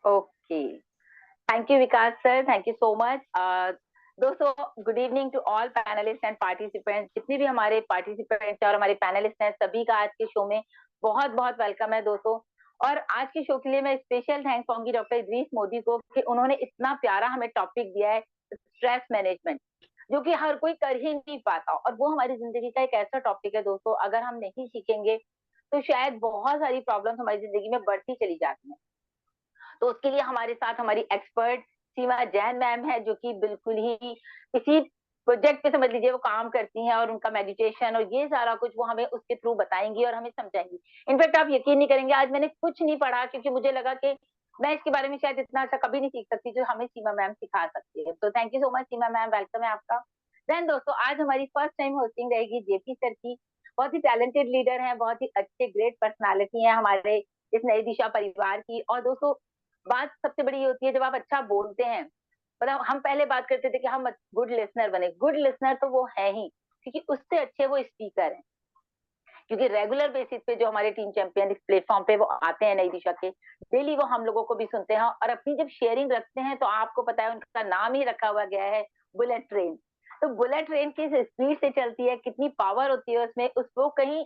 Okay. Thank you Vikas sir, thank you so much. दोस्तों, good evening to all panelist and participants. जितने भी हमारे participants और हमारे पैनलिस्ट हैं, सभी का आज के शो में बहुत बहुत वेलकम है दोस्तों। और आज के शो के लिए मैं स्पेशल थैंक्स कहूंगी डॉक्टर इदरीस मोदी को कि उन्होंने इतना प्यारा हमें टॉपिक दिया है, स्ट्रेस मैनेजमेंट, जो कि हर कोई कर ही नहीं पाता। और वो हमारी जिंदगी का एक ऐसा टॉपिक है दोस्तों, अगर हम नहीं सीखेंगे तो शायद बहुत सारी प्रॉब्लम्स हमारी जिंदगी में बढ़ती चली जाती हैं। तो उसके लिए हमारे साथ हमारी एक्सपर्ट सीमा जैन मैम है, जो कि बिल्कुल ही किसी प्रोजेक्ट पे समझ लीजिए वो काम करती हैं, और उनका मेडिटेशन और ये सारा कुछ वो हमें उसके थ्रू बताएंगी और हमें समझाएंगी। इनफैक्ट आप यकीन नहीं करेंगे, आज मैंने कुछ नहीं पढ़ा क्योंकि मुझे लगा कि मैं इसके बारे में शायद इतना अच्छा कभी नहीं सीख सकती जो हमें सीमा मैम सिखा सकती है। तो thank you so much Seema ma'am, welcome है आपका। देन दोस्तों, आज हमारी फर्स्ट टाइम होस्टिंग रहेगी जेपी सर की। बहुत ही टैलेंटेड लीडर हैं, बहुत ही अच्छे ग्रेट पर्सनालिटी हैं हमारे इस नई दिशा परिवार की। और दोस्तों, बात सबसे बड़ी ये होती है जब आप अच्छा बोलते हैं। मतलब हम पहले बात करते थे कि हम गुड लिसनर बने, गुड लिसनर तो वो है ही, क्योंकि उससे अच्छे वो स्पीकर हैं। क्योंकि रेगुलर बेसिस पे जो हमारे टीम चैंपियन इस प्लेटफॉर्म पे वो आते हैं नई दिशा के, डेली वो हम लोगों को भी सुनते हैं और अपनी जब शेयरिंग रखते हैं तो आपको पता है उनका नाम ही रखा हुआ गया है बुलेट ट्रेन। तो बुलेट ट्रेन किस स्पीड से चलती है, कितनी पावर होती है उसमें, उसको कहीं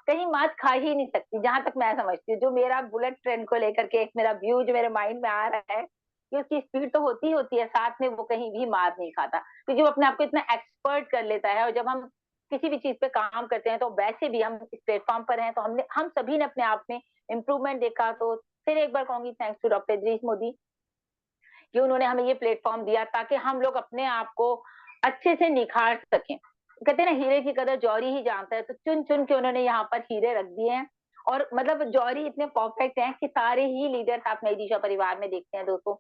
कहीं मात खा ही नहीं सकती, जहां तक मैं समझती हूँ। जो मेरा बुलेट ट्रेन को लेकर के एक मेरा व्यू जो मेरे माइंड में आ रहा है कि उसकी स्पीड तो होती ही होती है, साथ में वो कहीं भी मार नहीं खाता, क्योंकि वो अपने आप को इतना एक्सपर्ट कर लेता है। और जब हम किसी भी चीज पे काम करते हैं तो वैसे भी हम इस प्लेटफॉर्म पर हैं तो हम सभी ने अपने आप में इम्प्रूवमेंट देखा। तो फिर एक बार कहूंगी thanks to doctor Idris Modi कि उन्होंने हमें ये प्लेटफॉर्म दिया ताकि हम लोग अपने आप को अच्छे से निखार सकें। कहते हैं ना, हीरे की कदर जौहरी ही जानता है, तो चुन चुन के उन्होंने यहाँ पर हीरे रख दिए हैं। और मतलब जौहरी इतने परफेक्ट हैं कि सारे ही लीडर्स आप नई दिशा परिवार में देखते हैं दोस्तों,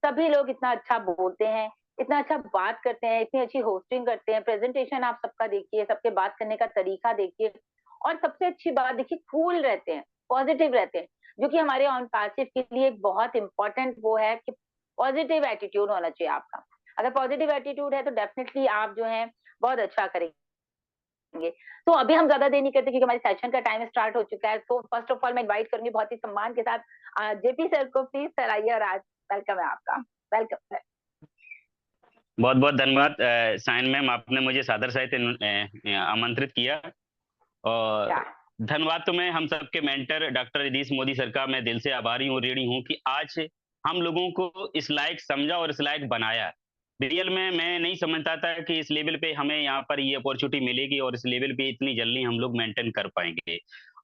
सभी लोग इतना अच्छा बोलते हैं, इतना अच्छा बात करते हैं, इतनी अच्छी होस्टिंग करते हैं। प्रेजेंटेशन आप सबका देखिए, सबके बात करने का तरीका देखिए, और सबसे अच्छी बात देखिए, कूल रहते हैं, पॉजिटिव रहते हैं, जो कि हमारे ऑन पैसिव के लिए एक बहुत इंपॉर्टेंट वो है कि पॉजिटिव एटीट्यूड होना चाहिए आपका। अगर पॉजिटिव एटीट्यूड है तो डेफिनेटली आप जो है बहुत अच्छा करेंगे। तो अभी हम ज्यादा देर नहीं करते क्योंकि हमारे सेशन का टाइम स्टार्ट हो चुका है। तो फर्स्ट ऑफ ऑल मैं इनवाइट करूंगी बहुत ही सम्मान के साथ जेपी सर को। प्लीज सर आइए और आज वेलकम है आपका। Welcome sir. बहुत बहुत धन्यवाद साइन मैम, आपने मुझे सादर सहित आमंत्रित किया। और या धन्यवाद तो मैं हम सबके mentor doctor Idris Modi sir का मैं दिल से आभारी हूँ, ऋणी हूँ कि आज हम लोगों को इस लायक समझा और इस लायक बनाया। रियल में मैं नहीं समझता था कि इस लेवल पे हमें यहाँ पर ये अपॉर्चुनिटी मिलेगी और इस लेवल पे इतनी जल्दी हम लोग मेंटेन कर पाएंगे।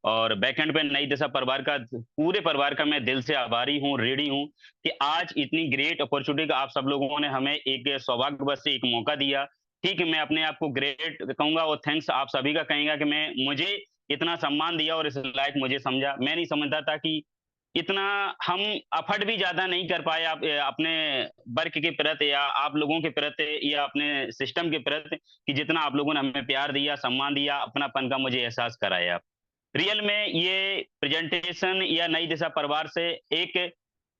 और बैकएंड पे नई दिशा परिवार का, पूरे परिवार का मैं दिल से आभारी हूँ, ऋणी हूँ कि आज इतनी ग्रेट अपॉर्चुनिटी का आप सब लोगों ने हमें एक सौभाग्यवश से एक मौका दिया। ठीक है, मैं अपने आप को ग्रेट कहूंगा और थैंक्स आप सभी का कहेंगे कि मैं मुझे इतना सम्मान दिया और इस लायक मुझे समझा। मैं नहीं समझता था कि इतना हम एफर्ट भी ज्यादा नहीं कर पाए आप अपने वर्क के प्रति या आप लोगों के प्रति या अपने सिस्टम के प्रति, कि जितना आप लोगों ने हमें प्यार दिया, सम्मान दिया, अपनापन का मुझे एहसास कराया। रियल में ये प्रेजेंटेशन या नई दिशा परिवार से एक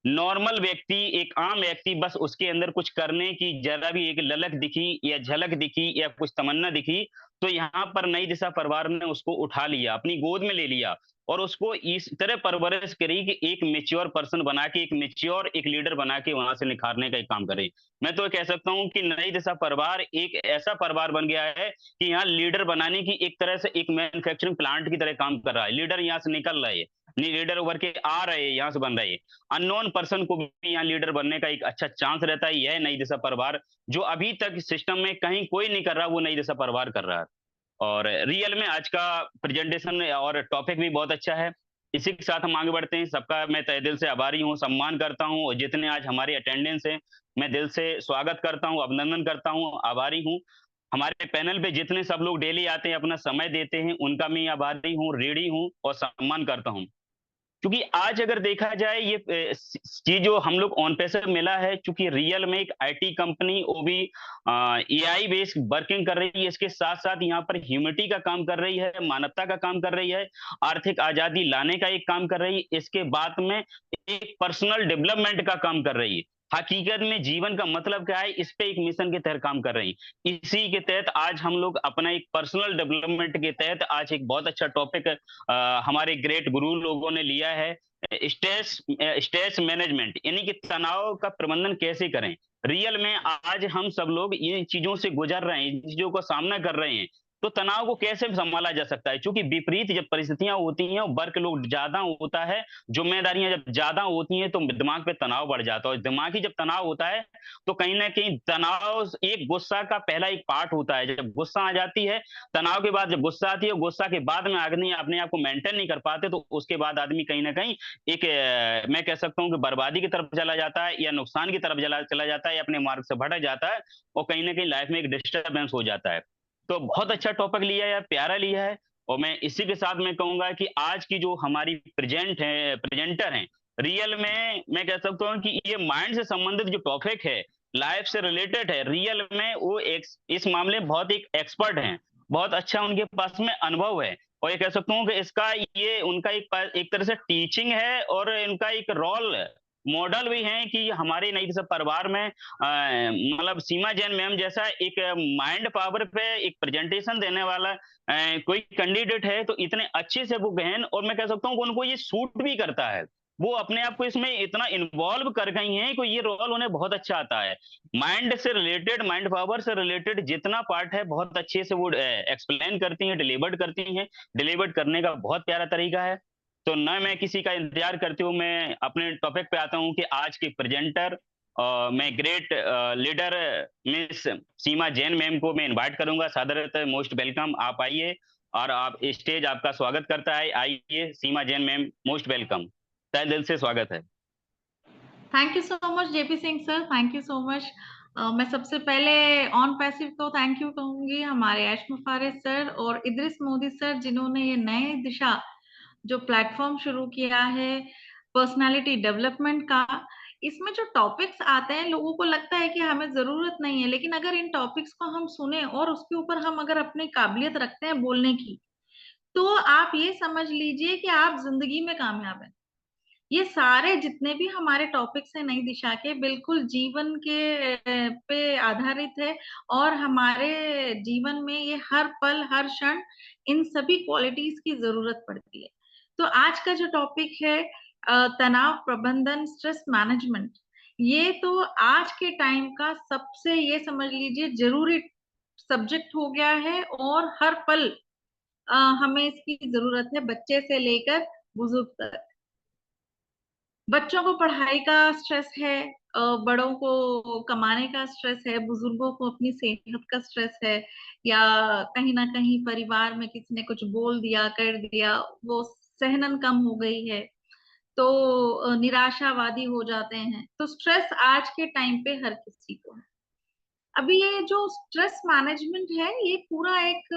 नॉर्मल व्यक्ति, एक आम व्यक्ति, बस उसके अंदर कुछ करने की जरा भी एक ललक दिखी या झलक दिखी या कुछ तमन्ना दिखी, तो यहाँ पर नई दिशा परिवार ने उसको उठा लिया, अपनी गोद में ले लिया और उसको इस तरह परवरिश करी कि एक मेच्योर पर्सन बना के, एक मेच्योर एक लीडर बना के वहां से निखारने का एक काम करे। मैं तो कह सकता हूँ कि नई दिशा परिवार एक ऐसा परिवार बन गया है कि यहाँ लीडर बनाने की एक तरह से एक मैन्युफैक्चरिंग प्लांट की तरह काम कर रहा है। लीडर यहाँ से निकल रहे हैं, लीडर उभर के आ रहे हैं, यहाँ से बन रहे हैं। अननोन पर्सन को भी यहाँ लीडर बनने का एक अच्छा चांस रहता है। यह नई दिशा परिवार जो अभी तक सिस्टम में कहीं कोई नहीं कर रहा, वो नई दिशा परिवार कर रहा है। और रियल में आज का प्रेजेंटेशन और टॉपिक भी बहुत अच्छा है। इसी के साथ हम आगे बढ़ते हैं। सबका मैं तहे दिल से आभारी हूँ, सम्मान करता हूँ, और जितने आज हमारे अटेंडेंस है मैं दिल से स्वागत करता हूँ, अभिनंदन करता हूँ, आभारी हूँ। हमारे पैनल पे जितने सब लोग डेली आते हैं, अपना समय देते हैं, उनका मैं आभारी हूँ, ऋणी हूँ और सम्मान करता हूँ। क्योंकि आज अगर देखा जाए ये चीज जो हम लोग ऑन पेसर मिला है, चूंकि रियल में एक आईटी कंपनी वो भी एआई बेस्ड वर्किंग कर रही है, इसके साथ साथ यहाँ पर ह्यूमैनिटी का काम कर रही है, मानवता का काम कर रही है, आर्थिक आजादी लाने का एक काम कर रही है, इसके बाद में एक पर्सनल डेवलपमेंट का काम कर रही है। हकीकत में जीवन का मतलब क्या है, इस पे एक मिशन के तहत काम कर रहे हैं। इसी के तहत आज हम लोग अपना एक पर्सनल डेवलपमेंट के तहत आज एक बहुत अच्छा टॉपिक हमारे ग्रेट गुरु लोगों ने लिया है, स्ट्रेस स्ट्रेस मैनेजमेंट, यानी कि तनाव का प्रबंधन कैसे करें। रियल में आज हम सब लोग इन चीजों से गुजर रहे हैं, इन चीजों का सामना कर रहे हैं। तो तनाव को कैसे संभाला जा सकता है, क्योंकि विपरीत जब परिस्थितियां होती हैं, वर्कलोड ज्यादा होता है, जिम्मेदारियां जब ज्यादा होती हैं, तो दिमाग पे तनाव बढ़ जाता है, और दिमागी जब तनाव होता है तो कहीं ना कहीं तनाव एक गुस्सा का पहला एक पार्ट होता है। जब गुस्सा आ जाती है, तनाव के बाद जब गुस्सा आती है, गुस्सा के बाद में आदमी अपने आप को मेंटेन नहीं कर पाते, तो उसके बाद आदमी कहीं ना कहीं एक मैं कह सकता हूँ कि बर्बादी की तरफ चला जाता है, या नुकसान की तरफ चला जाता है, या अपने मार्ग से भटक जाता है, और कहीं ना कहीं लाइफ में एक डिस्टर्बेंस हो जाता है। तो बहुत अच्छा टॉपिक लिया है, प्यारा लिया है। और मैं इसी के साथ मैं कहूंगा कि आज की जो हमारी प्रेजेंटर हैं, रियल में मैं कह सकता हूँ कि ये माइंड से संबंधित जो टॉपिक है, लाइफ से रिलेटेड है, रियल में वो इस मामले में बहुत एक एक्सपर्ट हैं। बहुत अच्छा उनके पास में अनुभव है, और ये कह सकता हूँ कि इसका ये उनका एक तरह से टीचिंग है, और इनका एक रोल मॉडल भी है कि हमारे नहीं सब परिवार में मतलब सीमा जैन मैम जैसा एक माइंड पावर पे एक प्रेजेंटेशन देने वाला कोई कैंडिडेट है, तो इतने अच्छे से वो गहन, और मैं कह सकता हूँ कि उनको ये सूट भी करता है। वो अपने आप को इसमें इतना इन्वॉल्व कर गई हैं कि ये रोल उन्हें बहुत अच्छा आता है। माइंड से रिलेटेड, माइंड पावर से रिलेटेड जितना पार्ट है, बहुत अच्छे से वो एक्सप्लेन करती हैं, डिलीवर्ड करती हैं। डिलीवर्ड करने का बहुत प्यारा तरीका है। तो न मैं किसी का इंतजार करते हुए मैं अपने टॉपिक पे आता हूँ कि आज की प्रेजेंटर मैं ग्रेट लीडर मिस सीमा जैन मैम को मैं इनवाइट करूंगा। सादरत मोस्ट वेलकम, आप आइए, और आप स्टेज आपका स्वागत करता है। आइए सीमा जैन मैम, मोस्ट वेलकम, तहे दिल से स्वागत है। Thank you so much JP Singh sir, thank you so much. मैं सबसे पहले ऑन पैसिव को थैंक यू कहूंगी हमारे ऐश मुफारिस सर और इद्रिस मोदी सर, जिन्होंने ये नए दिशा जो प्लेटफॉर्म शुरू किया है पर्सनालिटी डेवलपमेंट का। इसमें जो टॉपिक्स आते हैं लोगों को लगता है कि हमें जरूरत नहीं है, लेकिन अगर इन टॉपिक्स को हम सुने और उसके ऊपर हम अगर अपनी काबिलियत रखते हैं बोलने की, तो आप ये समझ लीजिए कि आप जिंदगी में कामयाब हैं। ये सारे जितने भी हमारे टॉपिक्स हैं नई दिशा के, बिल्कुल जीवन के पे आधारित है, और हमारे जीवन में ये हर पल हर क्षण इन सभी क्वालिटीज की जरूरत पड़ती है। तो आज का जो टॉपिक है तनाव प्रबंधन, स्ट्रेस मैनेजमेंट, ये तो आज के टाइम का सबसे, ये समझ लीजिए, जरूरी सब्जेक्ट हो गया है, और हर पल हमें इसकी जरूरत है, बच्चे से लेकर बुजुर्ग तक। बच्चों को पढ़ाई का स्ट्रेस है, बड़ों को कमाने का स्ट्रेस है, बुजुर्गों को अपनी सेहत का स्ट्रेस है, या कहीं ना कहीं परिवार में किसी ने कुछ बोल दिया कर दिया, वो सहनन कम हो गई है, तो निराशावादी हो जाते हैं। तो स्ट्रेस आज के टाइम पे हर किसी को है। अभी ये जो स्ट्रेस मैनेजमेंट है, ये पूरा एक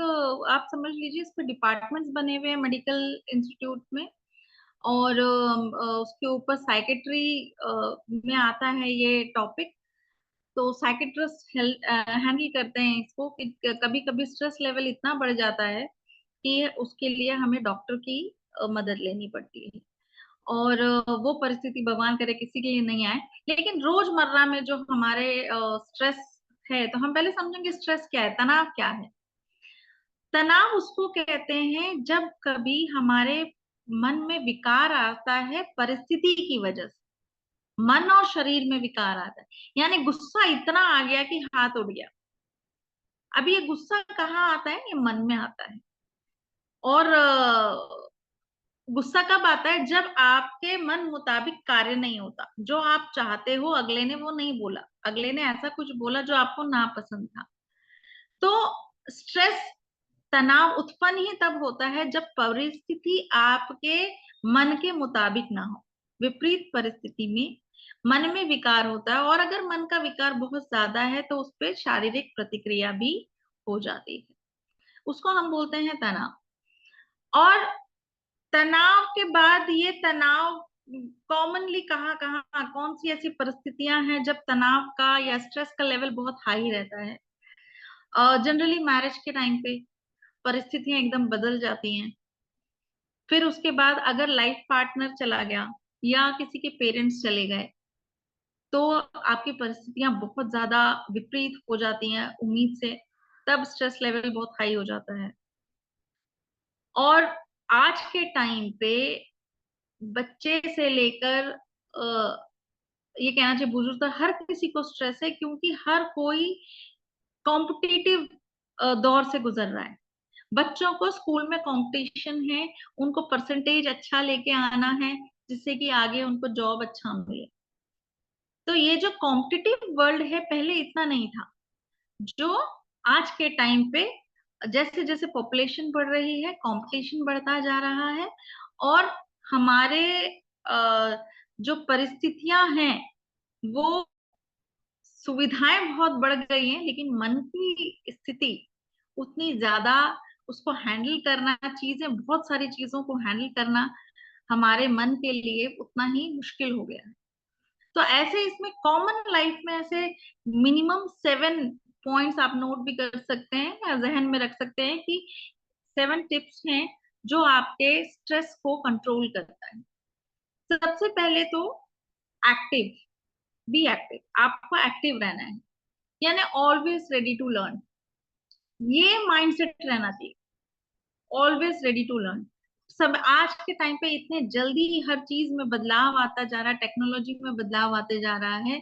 आप समझ लीजिए इस पे डिपार्टमेंट्स बने हुए हैं मेडिकल इंस्टीट्यूट में, और उसके ऊपर साइकेट्री में आता है ये टॉपिक। तो साइकेट्रिस्ट हैंडल करते हैं इसको कि कभी कभी स्ट्रेस लेवल इतना बढ़ जाता है कि उसके लिए हमें डॉक्टर की मदद लेनी पड़ती है, और वो परिस्थिति भगवान करे किसी के लिए नहीं आए। लेकिन रोजमर्रा में जो हमारे स्ट्रेस है, तो हम पहले समझेंगे स्ट्रेस क्या है, तनाव क्या है। तनाव उसको कहते हैं जब कभी हमारे मन में विकार आता है परिस्थिति की वजह से, मन और शरीर में विकार आता है, यानी गुस्सा इतना आ गया कि हाथ उड़ गया। अब ये गुस्सा कहाँ आता है, ये मन में आता है। और गुस्सा कब आता है, जब आपके मन मुताबिक कार्य नहीं होता, जो आप चाहते हो अगले ने वो नहीं बोला, अगले ने ऐसा कुछ बोला जो आपको नापसंद था। तो स्ट्रेस, तनाव उत्पन्न ही तब होता है जब परिस्थिति आपके मन के मुताबिक ना हो। विपरीत परिस्थिति में मन में विकार होता है, और अगर मन का विकार बहुत ज्यादा है तो उस पर शारीरिक प्रतिक्रिया भी हो जाती है, उसको हम बोलते हैं तनाव। और तनाव के बाद ये तनाव कॉमनली कहाँ कहाँ कौन सी ऐसी परिस्थितियां हैं जब तनाव का या स्ट्रेस का लेवल बहुत हाई रहता है। जनरली मैरिज के टाइम पे परिस्थितियां एकदम बदल जाती हैं। फिर उसके बाद अगर लाइफ पार्टनर चला गया या किसी के पेरेंट्स चले गए, तो आपकी परिस्थितियां बहुत ज्यादा विपरीत हो जाती हैं उम्मीद से, तब स्ट्रेस लेवल बहुत हाई हो जाता है। और आज के टाइम पे बच्चे से लेकर ये कहना चाहिए बुजुर्ग तक हर किसी को स्ट्रेस है, क्योंकि हर कोई कॉम्पिटिटिव दौर से गुजर रहा है। बच्चों को स्कूल में कंपटीशन है, उनको परसेंटेज अच्छा लेके आना है जिससे कि आगे उनको जॉब अच्छा मिले। तो ये जो कॉम्पिटिटिव वर्ल्ड है पहले इतना नहीं था, जो आज के टाइम पे जैसे जैसे पॉपुलेशन बढ़ रही है कंपटीशन बढ़ता जा रहा है, और हमारे जो परिस्थितियां हैं वो सुविधाएं बहुत बढ़ गई हैं, लेकिन मन की स्थिति उतनी ज्यादा, उसको हैंडल करना, चीजें बहुत सारी चीजों को हैंडल करना हमारे मन के लिए उतना ही मुश्किल हो गया है। तो ऐसे इसमें कॉमन लाइफ में ऐसे मिनिमम 7 पॉइंट्स आप नोट भी कर सकते हैं या जहन में रख सकते हैं कि 7 टिप्स हैं जो आपके स्ट्रेस को कंट्रोल करता है। सबसे पहले तो एक्टिव, बी एक्टिव, आपको एक्टिव रहना है, यानी ऑलवेज रेडी टू लर्न। ये माइंडसेट रहना चाहिए, ऑलवेज रेडी टू लर्न। सब आज के टाइम पे इतने जल्दी हर चीज में बदलाव आता जा रहा है, टेक्नोलॉजी में बदलाव आते जा रहा है,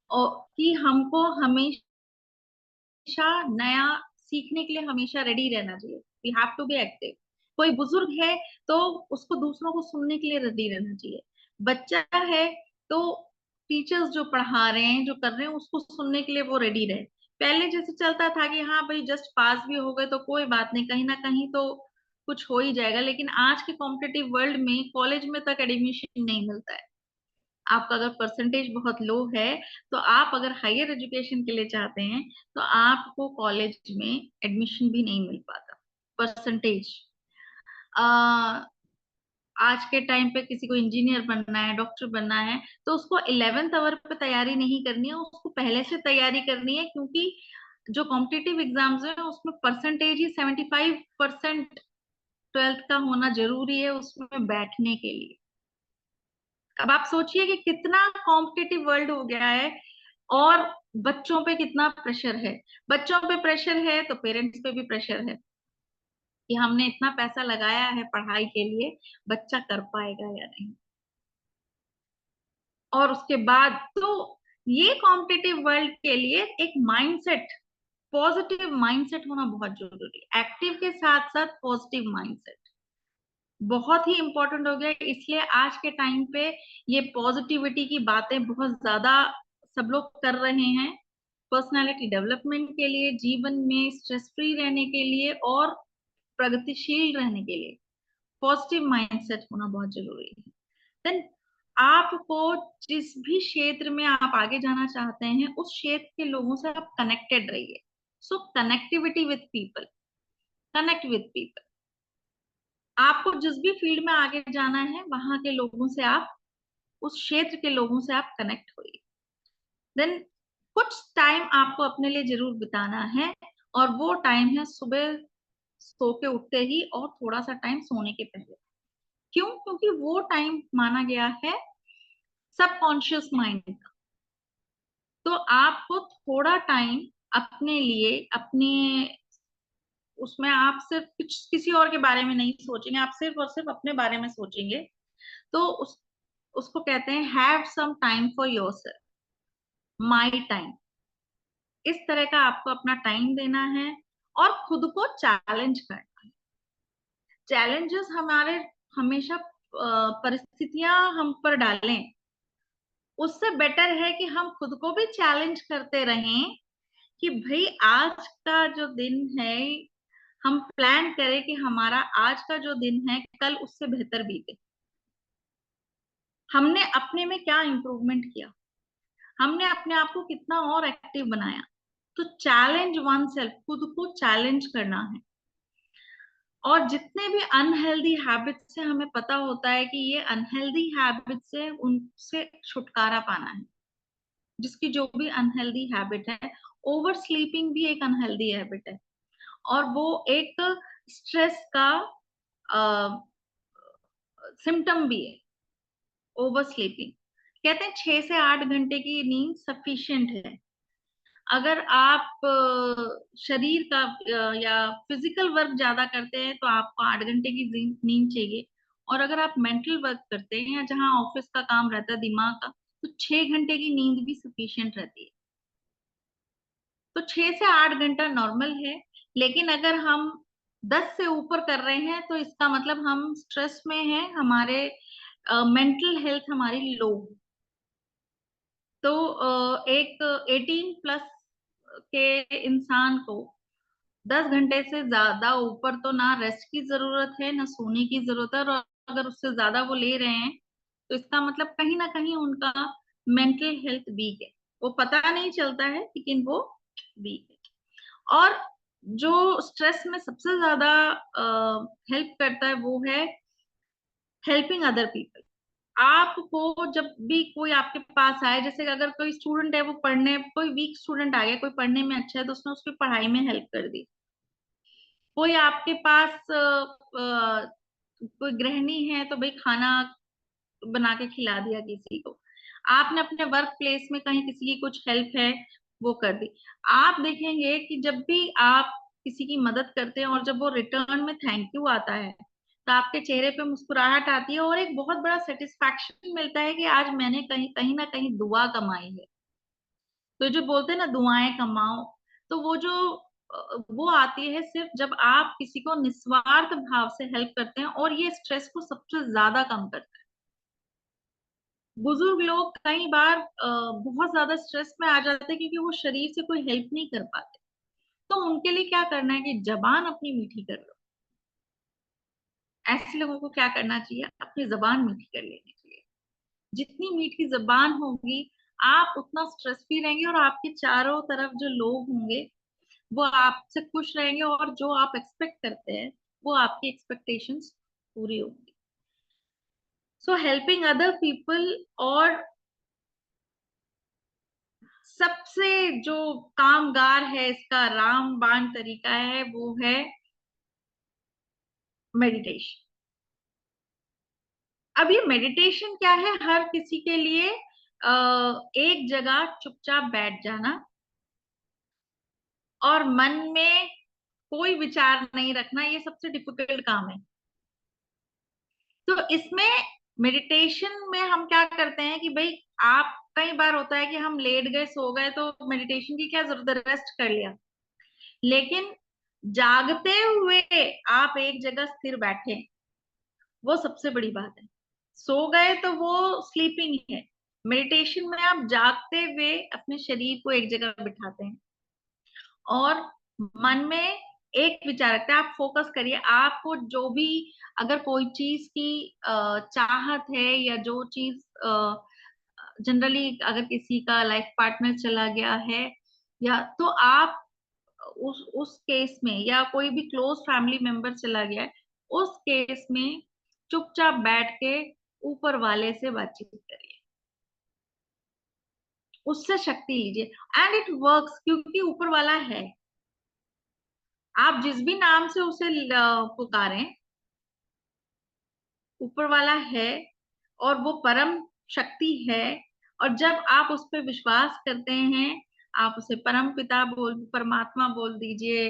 और कि हमको हमेशा नया सीखने के लिए हमेशा रेडी रहना चाहिए। We have to be active. कोई बुजुर्ग है तो उसको दूसरों को सुनने के लिए रेडी रहना चाहिए। बच्चा है तो टीचर्स जो पढ़ा रहे हैं, जो कर रहे हैं, उसको सुनने के लिए वो रेडी रहे। पहले जैसे चलता था कि हाँ भाई जस्ट पास भी हो गए तो कोई बात नहीं, कहीं ना कहीं तो कुछ हो ही जाएगा, लेकिन आज के कॉम्पिटिटिव वर्ल्ड में कॉलेज में तक एडमिशन नहीं मिलता है। आपका अगर परसेंटेज बहुत लो है, तो आप अगर हायर एजुकेशन के लिए चाहते हैं तो आपको कॉलेज में एडमिशन भी नहीं मिल पाता, परसेंटेज। आज के टाइम पे किसी को इंजीनियर बनना है, डॉक्टर बनना है, तो उसको 11th आवर पे तैयारी नहीं करनी है, उसको पहले से तैयारी करनी है, क्योंकि जो कॉम्पिटिटिव एग्जाम्स है उसमें परसेंटेज ही 75% 12th का होना जरूरी है उसमें बैठने के लिए। अब आप सोचिए कि कितना कॉम्पिटिटिव वर्ल्ड हो गया है, और बच्चों पे कितना प्रेशर है। बच्चों पे प्रेशर है तो पेरेंट्स पे भी प्रेशर है कि हमने इतना पैसा लगाया है पढ़ाई के लिए, बच्चा कर पाएगा या नहीं। और उसके बाद तो ये कॉम्पिटिटिव वर्ल्ड के लिए एक माइंडसेट, पॉजिटिव माइंडसेट होना बहुत जरूरी है। एक्टिव के साथ साथ पॉजिटिव माइंडसेट बहुत ही इंपॉर्टेंट हो गया है। इसलिए आज के टाइम पे ये पॉजिटिविटी की बातें बहुत ज्यादा सब लोग कर रहे हैं, पर्सनालिटी डेवलपमेंट के लिए, जीवन में स्ट्रेस फ्री रहने के लिए और प्रगतिशील रहने के लिए पॉजिटिव माइंडसेट होना बहुत जरूरी है। देन आपको जिस भी क्षेत्र में आप आगे जाना चाहते हैं उस क्षेत्र के लोगों से आप कनेक्टेड रहिए। So connectivity with people, connect with people. आपको जिस भी फील्ड में आगे जाना है वहां के लोगों से आप, उस क्षेत्र के लोगों से आप कनेक्ट होइए। देन कुछ टाइम आपको अपने लिए जरूर बिताना है, और वो टाइम है सुबह सो के उठते ही और थोड़ा सा टाइम सोने के पहले। क्यों? क्योंकि वो टाइम माना गया है सबकॉन्शियस माइंड का। तो आपको थोड़ा टाइम अपने लिए, अपने उसमें आप सिर्फ कुछ किसी और के बारे में नहीं सोचेंगे, आप सिर्फ और सिर्फ अपने बारे में सोचेंगे। तो उसको कहते हैं have some time for yourself, my time. इस तरह का आपको अपना टाइम देना है और खुद को चैलेंज करना है। चैलेंजेस हमारे हमेशा परिस्थितियां हम पर डालें, उससे बेटर है कि हम खुद को भी चैलेंज करते रहें कि भाई आज का जो दिन है, हम प्लान करें कि हमारा आज का जो दिन है कल उससे बेहतर बीते। हमने अपने में क्या इंप्रूवमेंट किया, हमने अपने आप को कितना और एक्टिव बनाया। तो चैलेंज वन सेल्फ, खुद को चैलेंज करना है। और जितने भी अनहेल्दी हैबिट से हमें पता होता है कि ये अनहेल्दी हैबिट से, उनसे छुटकारा पाना है। जिसकी जो भी अनहेल्दी हैबिट है, ओवर स्लीपिंग भी एक अनहेल्दी हैबिट है, और वो एक स्ट्रेस का सिम्टम भी है, ओवर स्लीपिंग। कहते हैं 6 से 8 घंटे की नींद सफिशिएंट है। अगर आप शरीर का या फिजिकल वर्क ज्यादा करते हैं तो आपको 8 घंटे की नींद चाहिए, और अगर आप मेंटल वर्क करते हैं या जहाँ ऑफिस का काम रहता है दिमाग का, तो 6 घंटे की नींद भी सफिशिएंट रहती है। तो 6 से 8 घंटा नॉर्मल है। लेकिन अगर हम 10 से ऊपर कर रहे हैं तो इसका मतलब हम स्ट्रेस में हैं, हमारे मेंटल हेल्थ हमारी लो। तो एक 18 प्लस के इंसान को 10 घंटे से ज्यादा ऊपर तो ना रेस्ट की जरूरत है ना सोने की जरूरत है, और अगर उससे ज्यादा वो ले रहे हैं तो इसका मतलब कहीं ना कहीं उनका मेंटल हेल्थ वीक है। वो पता नहीं चलता है लेकिन वो वीक है। और जो स्ट्रेस में सबसे ज्यादा हेल्प करता है वो है हेल्पिंग अदर पीपल। आपको जब भी कोई आपके पास आए, जैसे अगर कोई स्टूडेंट है, वो पढ़ने, कोई वीक स्टूडेंट आ गया, कोई पढ़ने में अच्छा है तो उसने उसकी पढ़ाई में हेल्प कर दी। कोई आपके पास कोई गृहिणी है तो भाई खाना बना के खिला दिया किसी को। आपने अपने वर्क प्लेस में कहीं किसी की कुछ हेल्प है वो कर दी। आप देखेंगे कि जब भी आप किसी की मदद करते हैं और जब वो रिटर्न में थैंक यू आता है तो आपके चेहरे पे मुस्कुराहट आती है और एक बहुत बड़ा सेटिस्फैक्शन मिलता है कि आज मैंने कहीं कहीं ना कहीं दुआ कमाई है। तो जो बोलते हैं ना दुआएं कमाओ, तो वो जो वो आती है सिर्फ जब आप किसी को निस्वार्थ भाव से हेल्प करते हैं, और ये स्ट्रेस को सबसे ज्यादा कम करता है। बुजुर्ग लोग कई बार बहुत ज्यादा स्ट्रेस में आ जाते हैं क्योंकि वो शरीर से कोई हेल्प नहीं कर पाते। तो उनके लिए क्या करना है कि जबान अपनी मीठी कर लो। ऐसे लोगों को क्या करना चाहिए, अपनी जबान मीठी कर लेनी चाहिए। जितनी मीठी जबान होगी आप उतना स्ट्रेस फ्री रहेंगे, और आपके चारों तरफ जो लोग होंगे वो आपसे खुश रहेंगे, और जो आप एक्सपेक्ट करते हैं वो आपकी एक्सपेक्टेशंस पूरी होंगी। सो हेल्पिंग अदर पीपल। और सबसे जो कामगार है, इसका रामबाण तरीका है, वो है मेडिटेशन। अब ये मेडिटेशन क्या है, हर किसी के लिए एक जगह चुपचाप बैठ जाना और मन में कोई विचार नहीं रखना, ये सबसे डिफिकल्ट काम है। तो इसमें मेडिटेशन में हम क्या करते हैं कि भाई, आप कई बार होता है कि हम लेट गए, सो गए, तो मेडिटेशन की क्या जरूरत है, रेस्ट कर लिया। लेकिन जागते हुए आप एक जगह स्थिर बैठे, वो सबसे बड़ी बात है। सो गए तो वो स्लीपिंग है। मेडिटेशन में आप जागते हुए अपने शरीर को एक जगह बिठाते हैं और मन में एक विचार रखते हैं। आप फोकस करिए, आपको जो भी, अगर कोई चीज की चाहत है, या जो चीज जनरली अगर किसी का लाइफ पार्टनर चला गया है, या तो आप उस केस में, या कोई भी क्लोज फैमिली मेंबर चला गया है, उस केस में चुपचाप बैठ के ऊपर वाले से बातचीत करिए, उससे शक्ति लीजिए। एंड इट वर्क्स, क्योंकि ऊपर वाला है। आप जिस भी नाम से उसे पुकारें, ऊपर वाला है और वो परम शक्ति है। और जब आप उस पर विश्वास करते हैं, आप उसे परम पिता बोल, परमात्मा बोल दीजिए,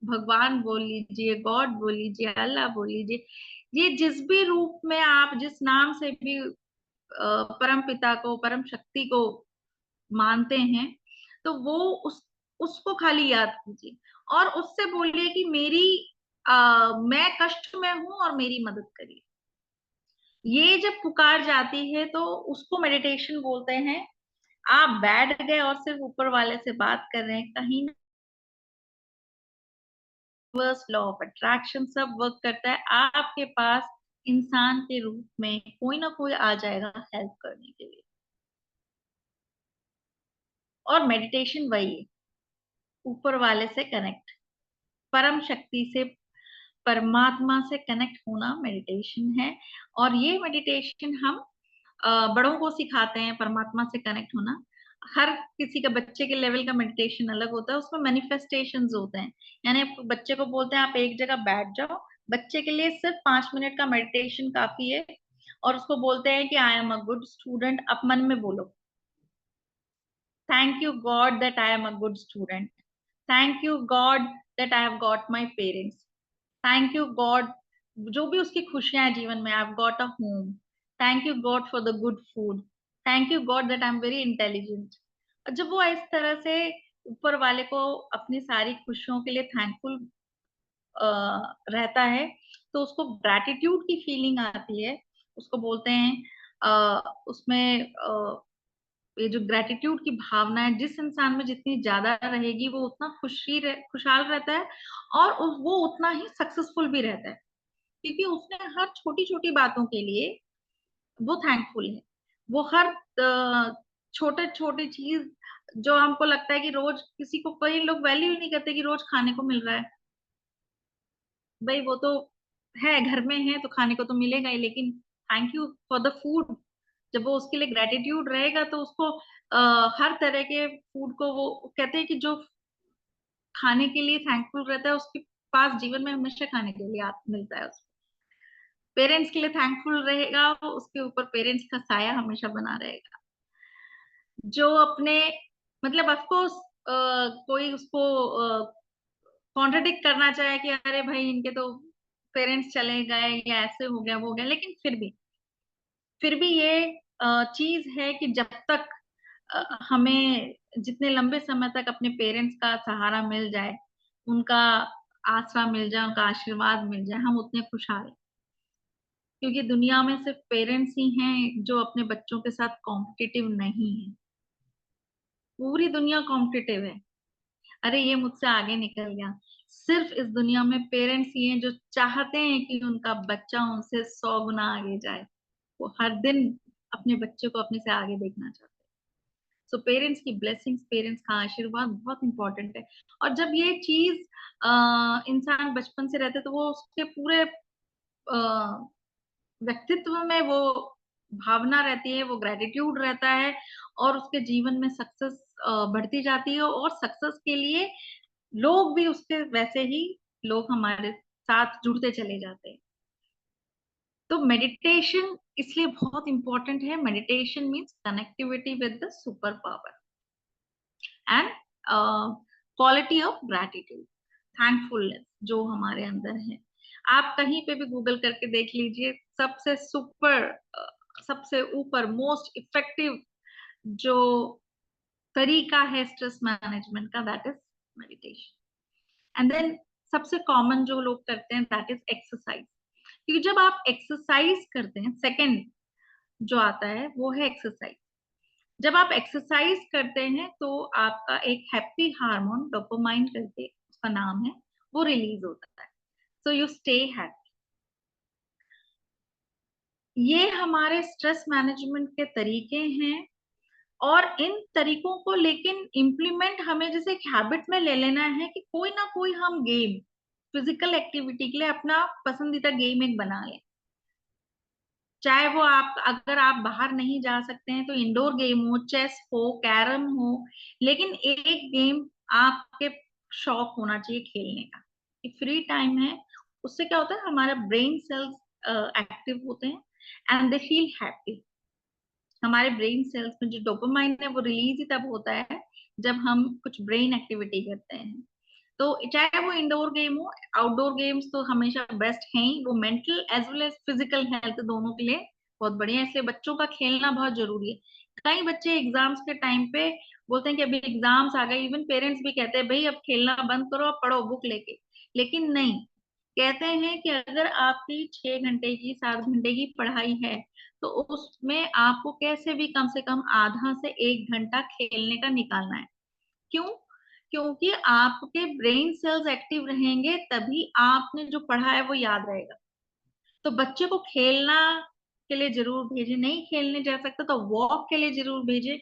भगवान बोल लीजिए, गॉड बोल लीजिए, अल्लाह बोल लीजिए, ये जिस भी रूप में आप जिस नाम से भी परम पिता को, परम शक्ति को मानते हैं, तो वो उसको खाली याद कीजिए और उससे बोलिए कि मैं कष्ट में हूं और मेरी मदद करिए। ये जब पुकार जाती है तो उसको मेडिटेशन बोलते हैं। आप बैठ गए और सिर्फ ऊपर वाले से बात कर रहे हैं, कहीं लॉ ऑफ अट्रैक्शन सब वर्क करता है। आपके पास इंसान के रूप में कोई ना कोई आ जाएगा हेल्प करने के लिए। और मेडिटेशन वही है, ऊपर वाले से कनेक्ट, परम शक्ति से, परमात्मा से कनेक्ट होना मेडिटेशन है। और ये मेडिटेशन हम बड़ों को सिखाते हैं, परमात्मा से कनेक्ट होना। हर किसी का, बच्चे के लेवल का मेडिटेशन अलग होता है, उसमें मैनिफेस्टेशंस होते हैं। यानी आप बच्चे को बोलते हैं आप एक जगह बैठ जाओ, बच्चे के लिए सिर्फ 5 मिनट का मेडिटेशन काफी है। और उसको बोलते हैं कि I am a good student. आप मन में बोलो, thank you God that I am a good student, thank you God that I have got my parents, thank you God, जो भी उसकी खुशियां हैं जीवन में, I have got a home, thank you God for the good food, thank you God that I am very intelligent. और जब वो इस तरह से ऊपर वाले को अपनी सारी खुशियों के लिए थैंकफुल रहता है, तो उसको ग्रैटिट्यूड की फीलिंग आती है। उसको बोलते हैं उसमें ये जो ग्रैटिट्यूड की भावना है, जिस इंसान में जितनी ज्यादा रहेगी वो उतना खुशहाल रहता है, और वो उतना ही सक्सेसफुल भी रहता है, क्योंकि उसने हर छोटी छोटी बातों के लिए वो थैंकफुल है। वो हर छोटे छोटी चीज, जो हमको लगता है कि रोज, किसी को, कई लोग वैल्यू ही नहीं करते कि रोज खाने को मिल रहा है, भाई वो तो है, घर में है तो खाने को तो मिलेगा ही, लेकिन thank you for the food, जब वो उसके लिए ग्रेटिट्यूड रहेगा तो उसको हर तरह के फूड को, वो कहते हैं कि जो खाने के लिए थैंकफुल रहता है उसके पास जीवन में हमेशा खाने के लिए मिलता है। उसको पेरेंट्स के लिए थैंकफुल रहेगा, उसके ऊपर पेरेंट्स का साया हमेशा बना रहेगा। जो अपने, मतलब ऑफकोर्स कोई उसको कॉन्ट्रडिक्ट करना चाहे कि अरे भाई इनके तो पेरेंट्स चले गए या ऐसे हो गया वो हो गया, लेकिन फिर भी ये चीज है कि जब तक हमें जितने लंबे समय तक अपने पेरेंट्स का सहारा मिल जाए, उनका आसरा मिल जाए, उनका आशीर्वाद मिल जाए, हम उतने खुशहाल हैं। क्योंकि दुनिया में सिर्फ पेरेंट्स ही हैं जो अपने बच्चों के साथ कॉम्पिटिटिव नहीं है, पूरी दुनिया कॉम्पिटिटिव है। अरे ये मुझसे आगे निकल गया, सिर्फ इस दुनिया में पेरेंट्स ही हैं जो चाहते हैं कि उनका बच्चा उनसे 100 गुना आगे जाए। वो हर दिन अपने बच्चे को अपने से आगे देखना चाहते हैं। सो पेरेंट्स की ब्लेसिंग्स, पेरेंट्स का आशीर्वाद बहुत इंपॉर्टेंट है। और जब ये चीज इंसान बचपन से रहते तो वो उसके पूरे व्यक्तित्व में वो भावना रहती है, वो ग्रेटिट्यूड रहता है, और उसके जीवन में सक्सेस बढ़ती जाती है, और सक्सेस के लिए लोग भी उसके वैसे ही, लोग हमारे साथ जुड़ते चले जाते हैं। तो मेडिटेशन इसलिए बहुत इंपॉर्टेंट है। Meditation means connectivity with the super power and quality of gratitude, thankfulness जो हमारे अंदर है। आप कहीं पे भी गूगल करके देख लीजिए, सबसे ऊपर मोस्ट इफेक्टिव जो तरीका है स्ट्रेस मैनेजमेंट का, that is meditation. And then सबसे कॉमन जो लोग करते हैं दैट इज एक्सरसाइज। क्योंकि जब आप एक्सरसाइज करते हैं, सेकंड जो आता है वो है एक्सरसाइज। जब आप एक्सरसाइज करते हैं तो आपका एक हैप्पी हार्मोन डोपामाइन करके उसका नाम है, वो रिलीज होता है, सो यू स्टे हैप्पी। ये हमारे स्ट्रेस मैनेजमेंट के तरीके हैं, और इन तरीकों को लेकिन इम्प्लीमेंट हमें जैसे एक हैबिट में ले लेना है कि कोई ना कोई हम गेम, फिजिकल एक्टिविटी के लिए अपना पसंदीदा गेम एक बना लें। चाहे वो आप, अगर आप बाहर नहीं जा सकते हैं तो इंडोर गेम हो, चेस हो, कैरम हो, लेकिन एक गेम आपके शौक होना चाहिए खेलने का, कि फ्री टाइम है। उससे क्या होता है, हमारा ब्रेन सेल्स एक्टिव होते हैं एंड दे फील हैप्पी। हमारे ब्रेन सेल्स में जो डोपामाइन है वो रिलीज ही तब होता है जब हम कुछ ब्रेन एक्टिविटी करते हैं। तो चाहे वो इंडोर गेम हो, आउटडोर गेम्स तो हमेशा बेस्ट हैं ही, वो mental as well as physical health दोनों के लिए बहुत बढ़िया है। इसलिए बच्चों का खेलना बहुत जरूरी है। कई बच्चे एग्जाम्स के टाइम पे बोलते हैं कि अभी एग्जाम्स आ गए, इवन पेरेंट्स भी कहते हैं भाई अब खेलना बंद करो, अब पढ़ो बुक लेके, लेकिन नहीं, कहते हैं कि अगर आपकी 6 घंटे की 7 घंटे की पढ़ाई है तो उसमें आपको कैसे भी कम से कम आधा से 1 घंटा खेलने का निकालना है। क्यों? क्योंकि आपके ब्रेन सेल्स एक्टिव रहेंगे तभी आपने जो पढ़ा है वो याद रहेगा। तो बच्चे को खेलना के लिए जरूर भेजे, नहीं खेलने जा सकता तो वॉक के लिए जरूर भेजे।